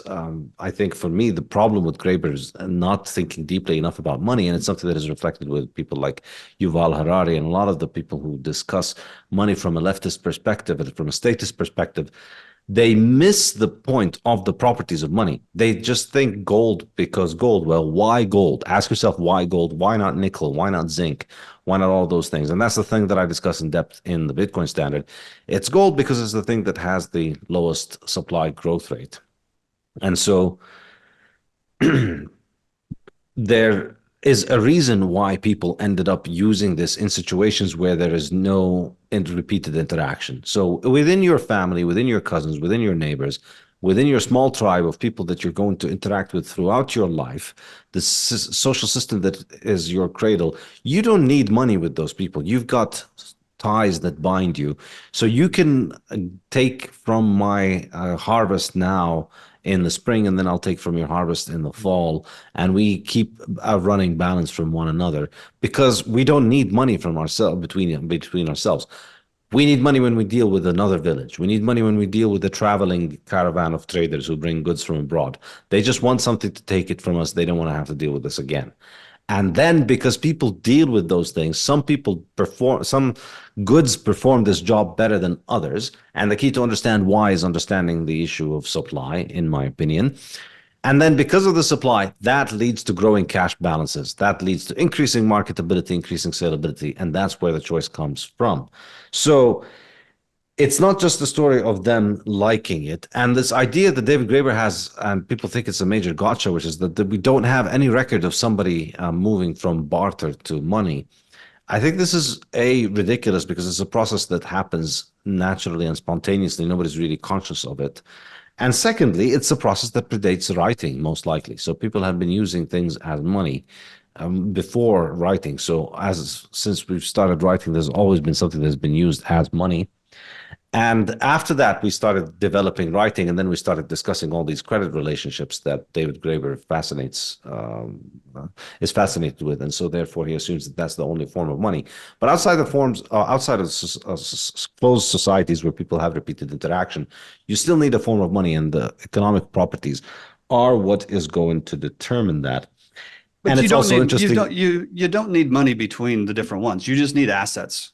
I think, for me, the problem with Graeber is not thinking deeply enough about money, and it's something that is reflected with people like Yuval Harari and a lot of the people who discuss money from a leftist perspective and from a statist perspective. They miss the point of the properties of money. They just think gold because gold. Well, why gold? Ask yourself why gold? Why not nickel? Why not zinc? Why not all those things? And that's the thing that I discuss in depth in the Bitcoin Standard. It's gold because it's the thing that has the lowest supply growth rate. And so there is a reason why people ended up using this in situations where there is no repeated interaction. So within your family, within your cousins, within your neighbors, within your small tribe of people that you're going to interact with throughout your life, the social system that is your cradle, you don't need money with those people. You've got ties that bind you. So you can take from my harvest now in the spring, and then I'll take from your harvest in the fall. And we keep a running balance from one another because we don't need money from ourselves between ourselves. We need money when we deal with another village. We need money when we deal with a traveling caravan of traders who bring goods from abroad. They just want something to take it from us. They don't want to have to deal with this again. And then because people deal with those things, some goods perform this job better than others. And the key to understand why is understanding the issue of supply, in my opinion. And then because of the supply, that leads to growing cash balances. That leads to increasing marketability, increasing salability. And that's where the choice comes from. So it's not just the story of them liking it. And this idea that David Graeber has, and people think it's a major gotcha, which is that we don't have any record of somebody moving from barter to money. I think this is ridiculous because it's a process that happens naturally and spontaneously. Nobody's really conscious of it. And secondly, it's a process that predates writing, most likely. So people have been using things as money before writing. So since we've started writing, there's always been something that's been used as money. And after that, we started developing writing, and then we started discussing all these credit relationships that David Graeber is fascinated with, and so therefore he assumes that that's the only form of money. But outside of closed societies where people have repeated interaction, you still need a form of money, and the economic properties are what is going to determine that. But and it's also interesting. You don't need money between the different ones. You just need assets.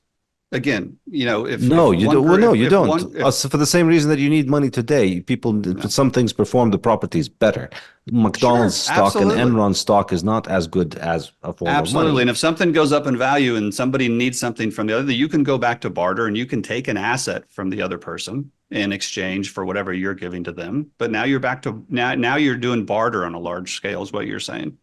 Again, if you don't. For the same reason that you need money today, some things perform the properties better. McDonald's stock and Enron stock is not as good as a form of money. Absolutely. And if something goes up in value and somebody needs something from the other, you can go back to barter and you can take an asset from the other person in exchange for whatever you're giving to them. But now you're back to now you're doing barter on a large scale, is what you're saying.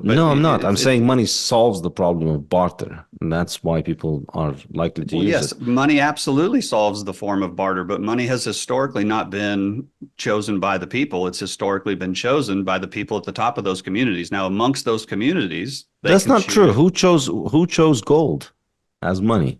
No, I'm not. I'm saying money solves the problem of barter, and that's why people are likely to use it. Yes, money absolutely solves the form of barter, but money has historically not been chosen by the people. It's historically been chosen by the people at the top of those communities. Now, amongst those communities, that's not true. Who chose gold as money?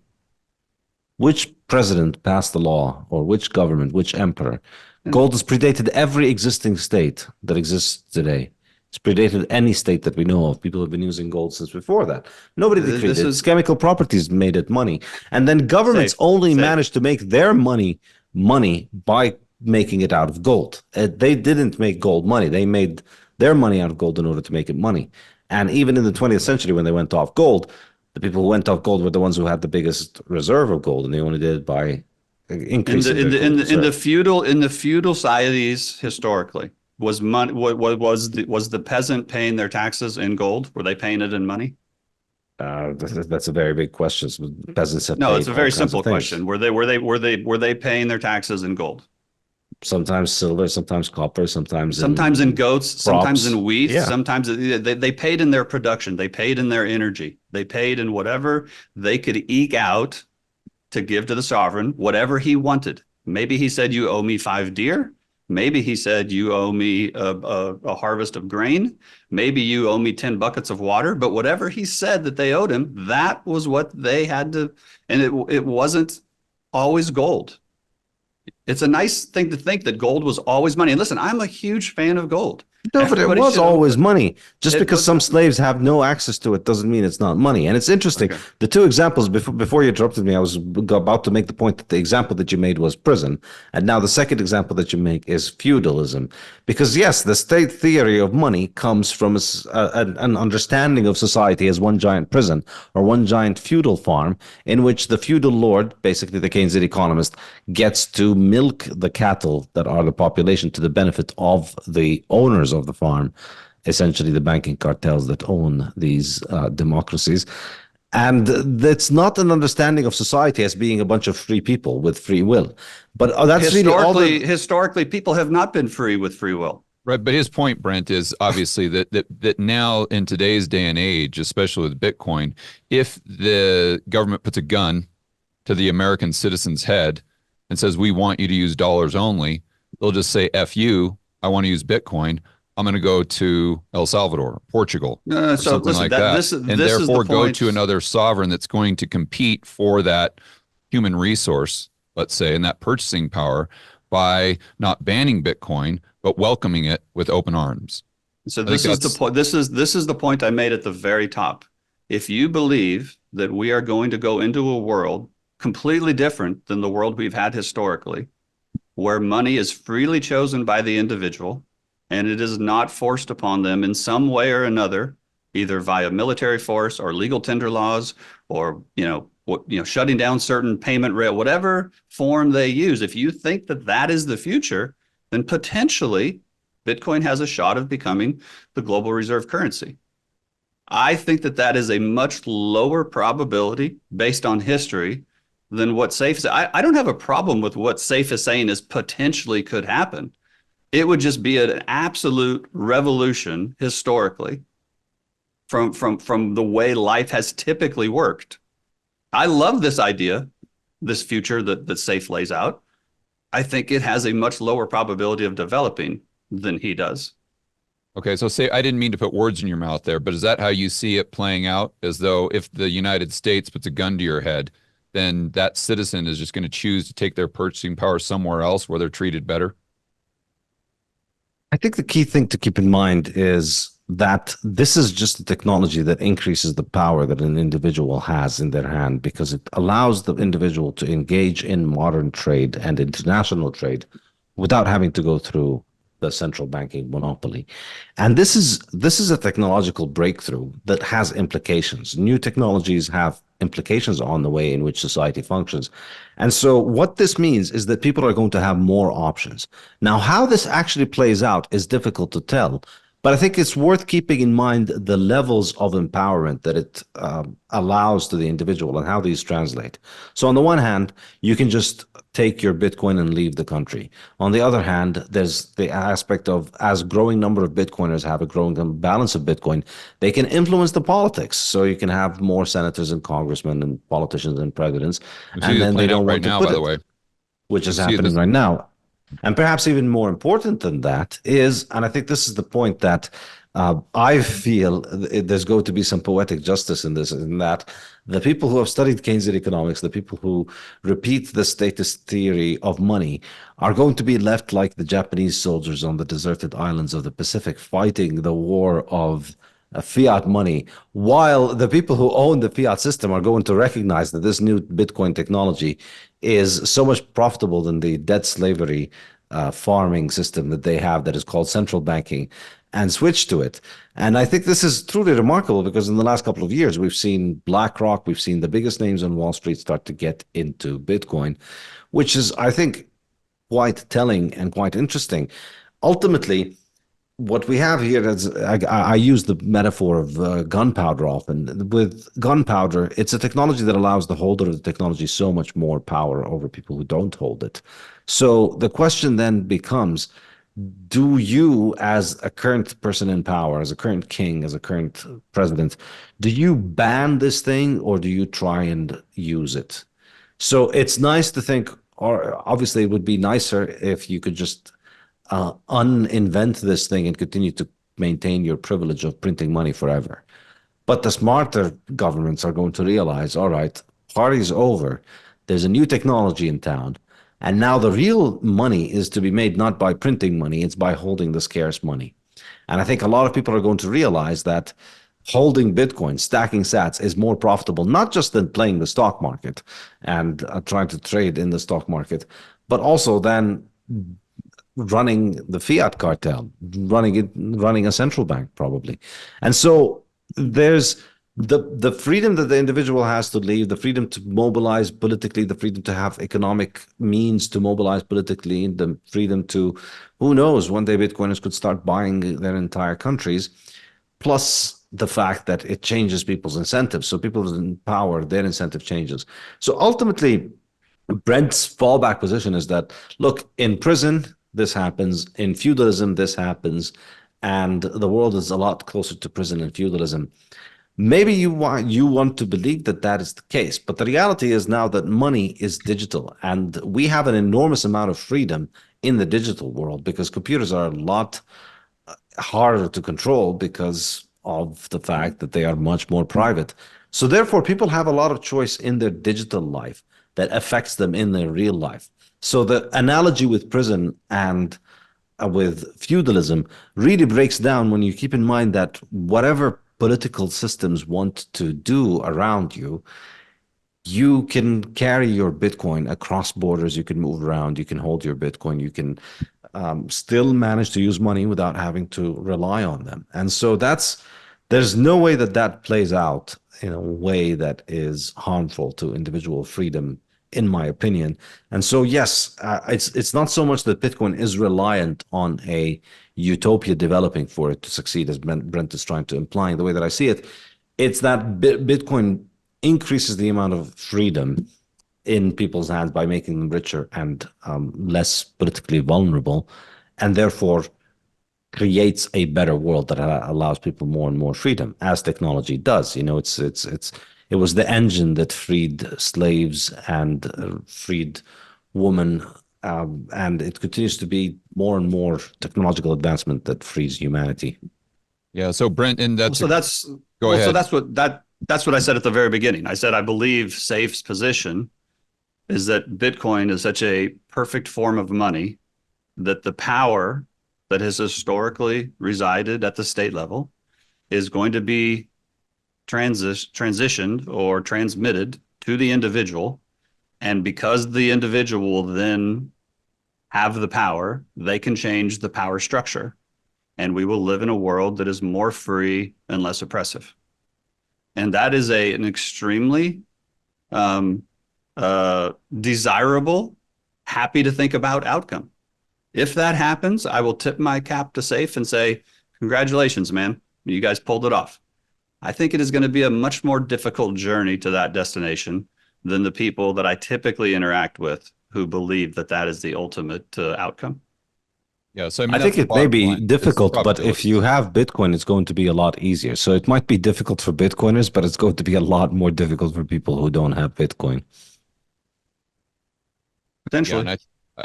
Which president passed the law, or which government, which emperor? Gold has predated every existing state that exists today. It's predated any state that we know of. People have been using gold since before that. Nobody decreed it. Its chemical properties made it money. And then governments managed to make their money by making it out of gold. They didn't make gold money. They made their money out of gold in order to make it money. And even in the 20th century, when they went off gold, the people who went off gold were the ones who had the biggest reserve of gold, and they only did it by increasing in the feudal societies historically. Was the peasant paying their taxes in gold? Were they paying it in money? That's a very big question. Peasants have no. It's a very simple question. Were they paying their taxes in gold? sometimes silver, sometimes copper, sometimes in goats, sometimes in wheat, Yeah. sometimes they paid in their production, they paid in their energy, they paid in whatever they could eke out to give to the sovereign, whatever he wanted. Maybe he said, you owe me 5 deer. Maybe he said, you owe me a harvest of grain. Maybe you owe me 10 buckets of water. But whatever he said that they owed him, that was what they had to. And it wasn't always gold. It's a nice thing to think that gold was always money. And listen, I'm a huge fan of gold. No, but it Everybody was should always own it. money. Just It because was- some slaves have no access to it doesn't mean it's not money. And it's interesting. Okay. The two examples before you interrupted me, I was about to make the point that the example that you made was prison, and now the second example that you make is feudalism. Because yes, the state theory of money comes from an understanding of society as one giant prison or one giant feudal farm in which the feudal lord, basically the Keynesian economist, gets to milk the cattle that are the population to the benefit of the owners of the farm, essentially the banking cartels that own these democracies. And it's not an understanding of society as being a bunch of free people with free will. But that's really all historically, people have not been free with free will. Right, but his point, Brent, is obviously that now in today's day and age, especially with Bitcoin, if the government puts a gun to the American citizen's head and says, we want you to use dollars only, they'll just say, F you, I want to use Bitcoin. I'm going to go to El Salvador, Portugal, or So something listen, like that. and And this is the therefore go point. to another sovereign that's going to compete for that human resource, let's say, and that purchasing power by not banning Bitcoin, but welcoming it with open arms. So this is the point. This is the point I made at the very top. If you believe that we are going to go into a world completely different than the world we've had historically, where money is freely chosen by the individual and it is not forced upon them in some way or another, either via military force or legal tender laws or shutting down certain payment rail, whatever form they use. If you think that that is the future, then potentially Bitcoin has a shot of becoming the global reserve currency. I think that that is a much lower probability based on history than what Saif said. I don't have a problem with what Saif is saying is potentially could happen. It would just be an absolute revolution historically from the way life has typically worked. I love this idea, this future that Saif lays out. I think it has a much lower probability of developing than he does. Okay, so say I didn't mean to put words in your mouth there, but is that how you see it playing out? As though if the United States puts a gun to your head, then that citizen is just going to choose to take their purchasing power somewhere else where they're treated better? I think the key thing to keep in mind is that this is just a technology that increases the power that an individual has in their hand because it allows the individual to engage in modern trade and international trade without having to go through the central banking monopoly. And this is a technological breakthrough that has implications. New technologies have implications on the way in which society functions. And so what this means is that people are going to have more options. Now, how this actually plays out is difficult to tell, but I think it's worth keeping in mind the levels of empowerment that it allows to the individual and how these translate. So on the one hand, you can just take your Bitcoin and leave the country. On the other hand, there's the aspect of as growing number of Bitcoiners have a growing balance of Bitcoin, they can influence the politics. So you can have more senators and congressmen and politicians and presidents. And then they don't want to put it, which is happening right now. And perhaps even more important than that is, and I think this is the point that I feel there's going to be some poetic justice in this, in that the people who have studied Keynesian economics, the people who repeat the status theory of money, are going to be left like the Japanese soldiers on the deserted islands of the Pacific fighting the war of fiat money, while the people who own the fiat system are going to recognize that this new Bitcoin technology is so much profitable than the debt slavery farming system that they have that is called central banking, and switch to it. And I think this is truly remarkable because in the last couple of years, we've seen BlackRock, we've seen the biggest names on Wall Street start to get into Bitcoin, which is, I think, quite telling and quite interesting. Ultimately, what we have here is, I use the metaphor of gunpowder often. With gunpowder, it's a technology that allows the holder of the technology so much more power over people who don't hold it. So the question then becomes, do you, as a current person in power, as a current king, as a current president, do you ban this thing or do you try and use it? So it's nice to think, or obviously it would be nicer if you could just uninvent this thing and continue to maintain your privilege of printing money forever. But the smarter governments are going to realize, all right, party's over. There's a new technology in town. And now the real money is to be made not by printing money, it's by holding the scarce money. And I think a lot of people are going to realize that holding Bitcoin, stacking sats is more profitable, not just than playing the stock market and trying to trade in the stock market, but also than running the fiat cartel, running a central bank probably. And so there's the freedom that the individual has to leave, the freedom to mobilize politically, the freedom to have economic means to mobilize politically, the freedom to, who knows, one day Bitcoiners could start buying their entire countries, plus the fact that it changes people's incentives. So people in power, their incentive changes. So ultimately, Brent's fallback position is that, look, in prison, this happens, in feudalism, this happens, and the world is a lot closer to prison and feudalism. Maybe you want to believe that that is the case, but the reality is now that money is digital, and we have an enormous amount of freedom in the digital world because computers are a lot harder to control because of the fact that they are much more private. So therefore, people have a lot of choice in their digital life that affects them in their real life. So the analogy with prison and with feudalism really breaks down when you keep in mind that whatever political systems want to do around you, you can carry your Bitcoin across borders, you can move around, you can hold your Bitcoin, you can still manage to use money without having to rely on them. And so there's no way that that plays out in a way that is harmful to individual freedom, in my opinion. And so, yes, it's not so much that Bitcoin is reliant on a utopia developing for it to succeed, as Brent is trying to imply. The way that I see it, it's that Bitcoin increases the amount of freedom in people's hands by making them richer and less politically vulnerable, and therefore creates a better world that allows people more and more freedom, as technology does. You know, it was the engine that freed slaves and freed women, and it continues to be more and more technological advancement that frees humanity. Yeah. So Brent, and that's go ahead. So that's what I said at the very beginning. I said I believe Saif's position is that Bitcoin is such a perfect form of money that the power that has historically resided at the state level is going to be transitioned or transmitted to the individual. And because the individual will then have the power, they can change the power structure. And we will live in a world that is more free and less oppressive. And that is an extremely desirable, happy to think about outcome. If that happens, I will tip my cap to Saif and say, congratulations, man. You guys pulled it off. I think it is going to be a much more difficult journey to that destination than the people that I typically interact with who believe that that is the ultimate outcome. Yeah, so I think it may be difficult, but if you have Bitcoin, it's going to be a lot easier. So it might be difficult for Bitcoiners, but it's going to be a lot more difficult for people who don't have Bitcoin. Potentially. Yeah,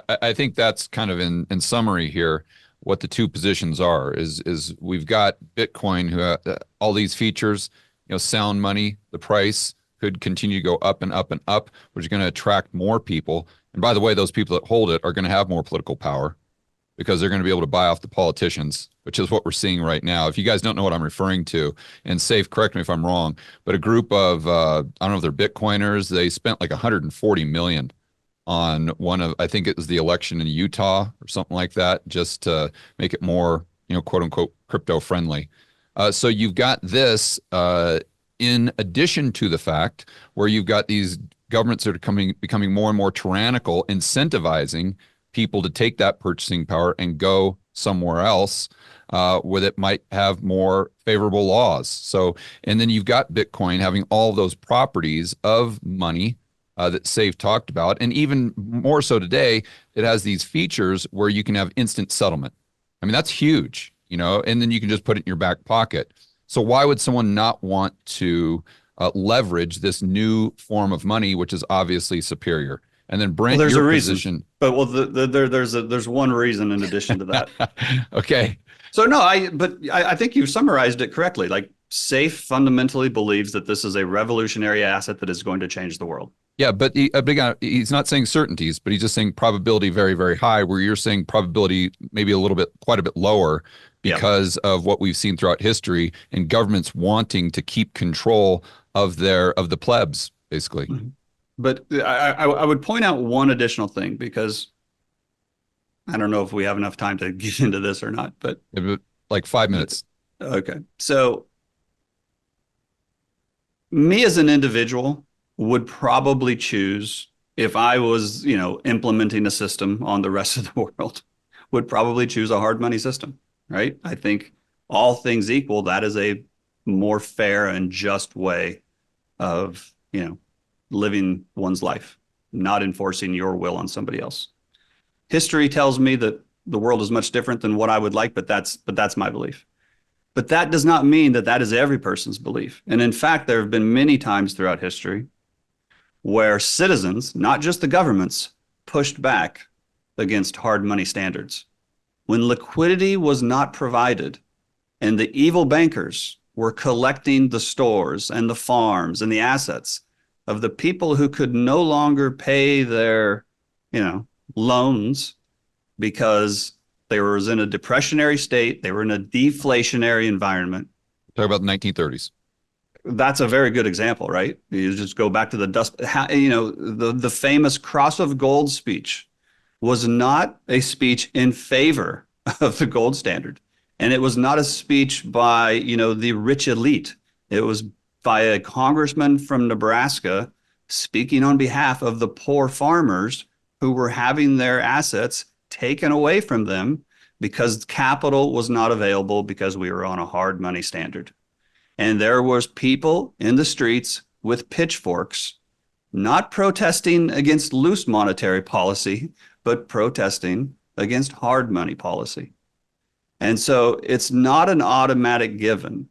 and I think that's kind of in summary here what the two positions are is we've got Bitcoin who all these features, sound money, the price could continue to go up and up and up, which is going to attract more people. And by the way, those people that hold it are going to have more political power because they're going to be able to buy off the politicians, which is what we're seeing right now. If you guys don't know what I'm referring to, and Saif, correct me if I'm wrong, but a group of, I don't know if they're Bitcoiners, they spent like 140 million on I think it was the election in Utah or something like that, just to make it more, quote unquote, crypto friendly. So you've got this in addition to the fact where you've got these governments that are becoming more and more tyrannical, incentivizing people to take that purchasing power and go somewhere else where it might have more favorable laws. So, and then you've got Bitcoin having all those properties of money, that Safe talked about. And even more so today, it has these features where you can have instant settlement. I mean, that's huge, and then you can just put it in your back pocket. So why would someone not want to leverage this new form of money, which is obviously superior? And then Brent, there's your a reason. position. But there's one reason in addition to that. Okay. So no, I think you've summarized it correctly. Like Safe fundamentally believes that this is a revolutionary asset that is going to change the world. Yeah, but he's not saying certainties, but he's just saying probability very, very high, where you're saying probability maybe quite a bit lower because of what we've seen throughout history and governments wanting to keep control of the plebs, basically. Mm-hmm. But I would point out one additional thing, because I don't know if we have enough time to get into this or not, but like 5 minutes. Okay. So me as an individual would probably choose, if I was, implementing a system on the rest of the world, would probably choose a hard money system, right? I think all things equal, that is a more fair and just way of, living one's life, not enforcing your will on somebody else. History tells me that the world is much different than what I would like, but that's my belief. But that does not mean that that is every person's belief. And in fact, there have been many times throughout history where citizens, not just the governments, pushed back against hard money standards. When liquidity was not provided and the evil bankers were collecting the stores and the farms and the assets of the people who could no longer pay their, loans because they were in a depressionary state, they were in a deflationary environment. Talk about the 1930s. That's a very good example, right? You just go back to the dust. The famous Cross of Gold speech was not a speech in favor of the gold standard. And it was not a speech by, the rich elite. It was by a congressman from Nebraska speaking on behalf of the poor farmers who were having their assets taken away from them because capital was not available because we were on a hard money standard. And there was people in the streets with pitchforks, not protesting against loose monetary policy, but protesting against hard money policy. And so it's not an automatic given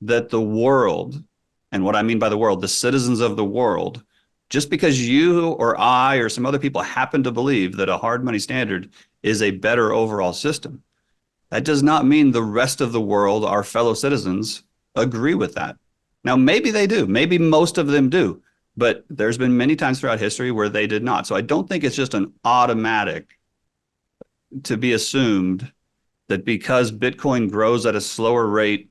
that the world, and what I mean by the world, the citizens of the world, just because you or I or some other people happen to believe that a hard money standard is a better overall system, that does not mean the rest of the world, our fellow citizens, agree with that. Now, maybe they do. Maybe most of them do. But there's been many times throughout history where they did not. So I don't think it's just an automatic to be assumed that because Bitcoin grows at a slower rate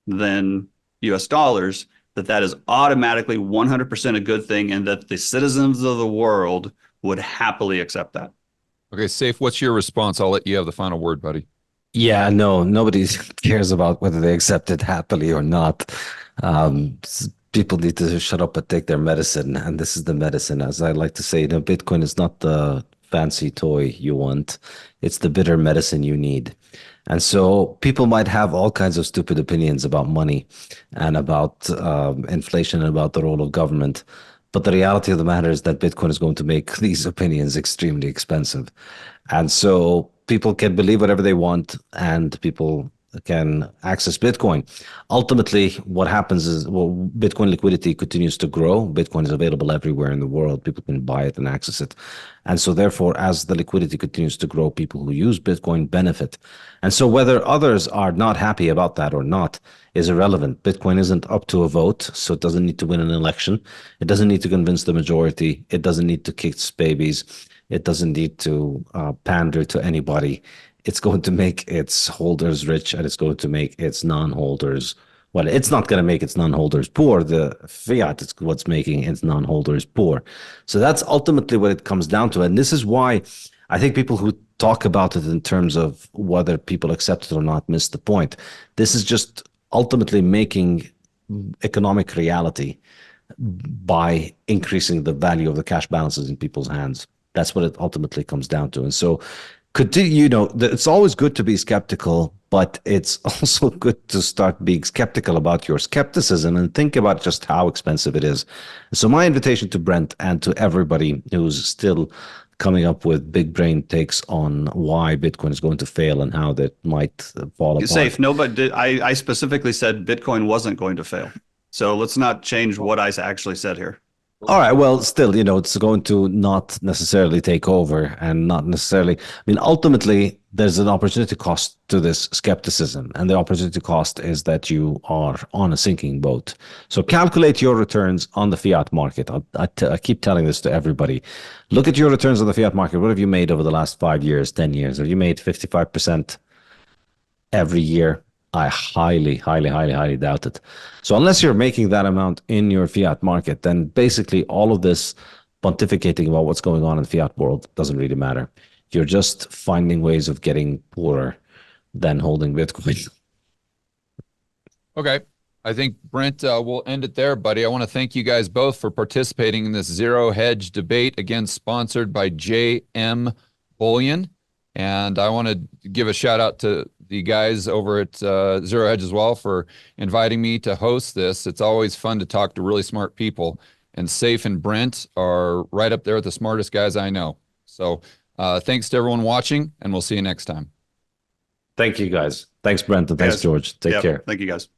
than US dollars, that is automatically 100% a good thing and that the citizens of the world would happily accept that. Okay, Safe, what's your response? I'll let you have the final word, buddy. Yeah, no, nobody cares about whether they accept it happily or not. People need to shut up and take their medicine. And this is the medicine. As I like to say, Bitcoin is not the fancy toy you want. It's the bitter medicine you need. And so people might have all kinds of stupid opinions about money and about inflation and about the role of government. But the reality of the matter is that Bitcoin is going to make these opinions extremely expensive. And so people can believe whatever they want and people can access Bitcoin. Ultimately, what happens is, Bitcoin liquidity continues to grow. Bitcoin is available everywhere in the world. People can buy it and access it. And so therefore, as the liquidity continues to grow, people who use Bitcoin benefit. And so whether others are not happy about that or not is irrelevant. Bitcoin isn't up to a vote, so it doesn't need to win an election. It doesn't need to convince the majority. It doesn't need to kiss babies. It doesn't need to pander to anybody. It's going to make its holders rich and it's going to make its non-holders, well, it's not going to make its non-holders poor. The fiat is what's making its non-holders poor. So that's ultimately what it comes down to. And this is why I think people who talk about it in terms of whether people accept it or not miss the point. This is just ultimately making economic reality by increasing the value of the cash balances in people's hands. That's what it ultimately comes down to. And so it's always good to be skeptical, but it's also good to start being skeptical about your skepticism and think about just how expensive it is. So my invitation to Brent and to everybody who's still coming up with big brain takes on why Bitcoin is going to fail and how that might fall apart. Safe. No, but I specifically said Bitcoin wasn't going to fail. So let's not change what I actually said here. All right. Well, still, it's going to not necessarily take over and not necessarily. I mean, ultimately, there's an opportunity cost to this skepticism. And the opportunity cost is that you are on a sinking boat. So calculate your returns on the fiat market. I keep telling this to everybody. Look at your returns on the fiat market. What have you made over the last 5 years, 10 years? Have you made 55% every year? I highly, highly, highly, highly doubt it. So unless you're making that amount in your fiat market, then basically all of this pontificating about what's going on in the fiat world doesn't really matter. You're just finding ways of getting poorer than holding Bitcoin. Okay. I think, Brent, we'll end it there, buddy. I want to thank you guys both for participating in this Zero Hedge debate, again, sponsored by JM Bullion. And I want to give a shout out to the guys over at Zero Hedge as well for inviting me to host this. It's always fun to talk to really smart people. And Saif and Brent are right up there with the smartest guys I know. So thanks to everyone watching, and we'll see you next time. Thank you, guys. Thanks, Brent, and thanks, George. Take care. Thank you, guys.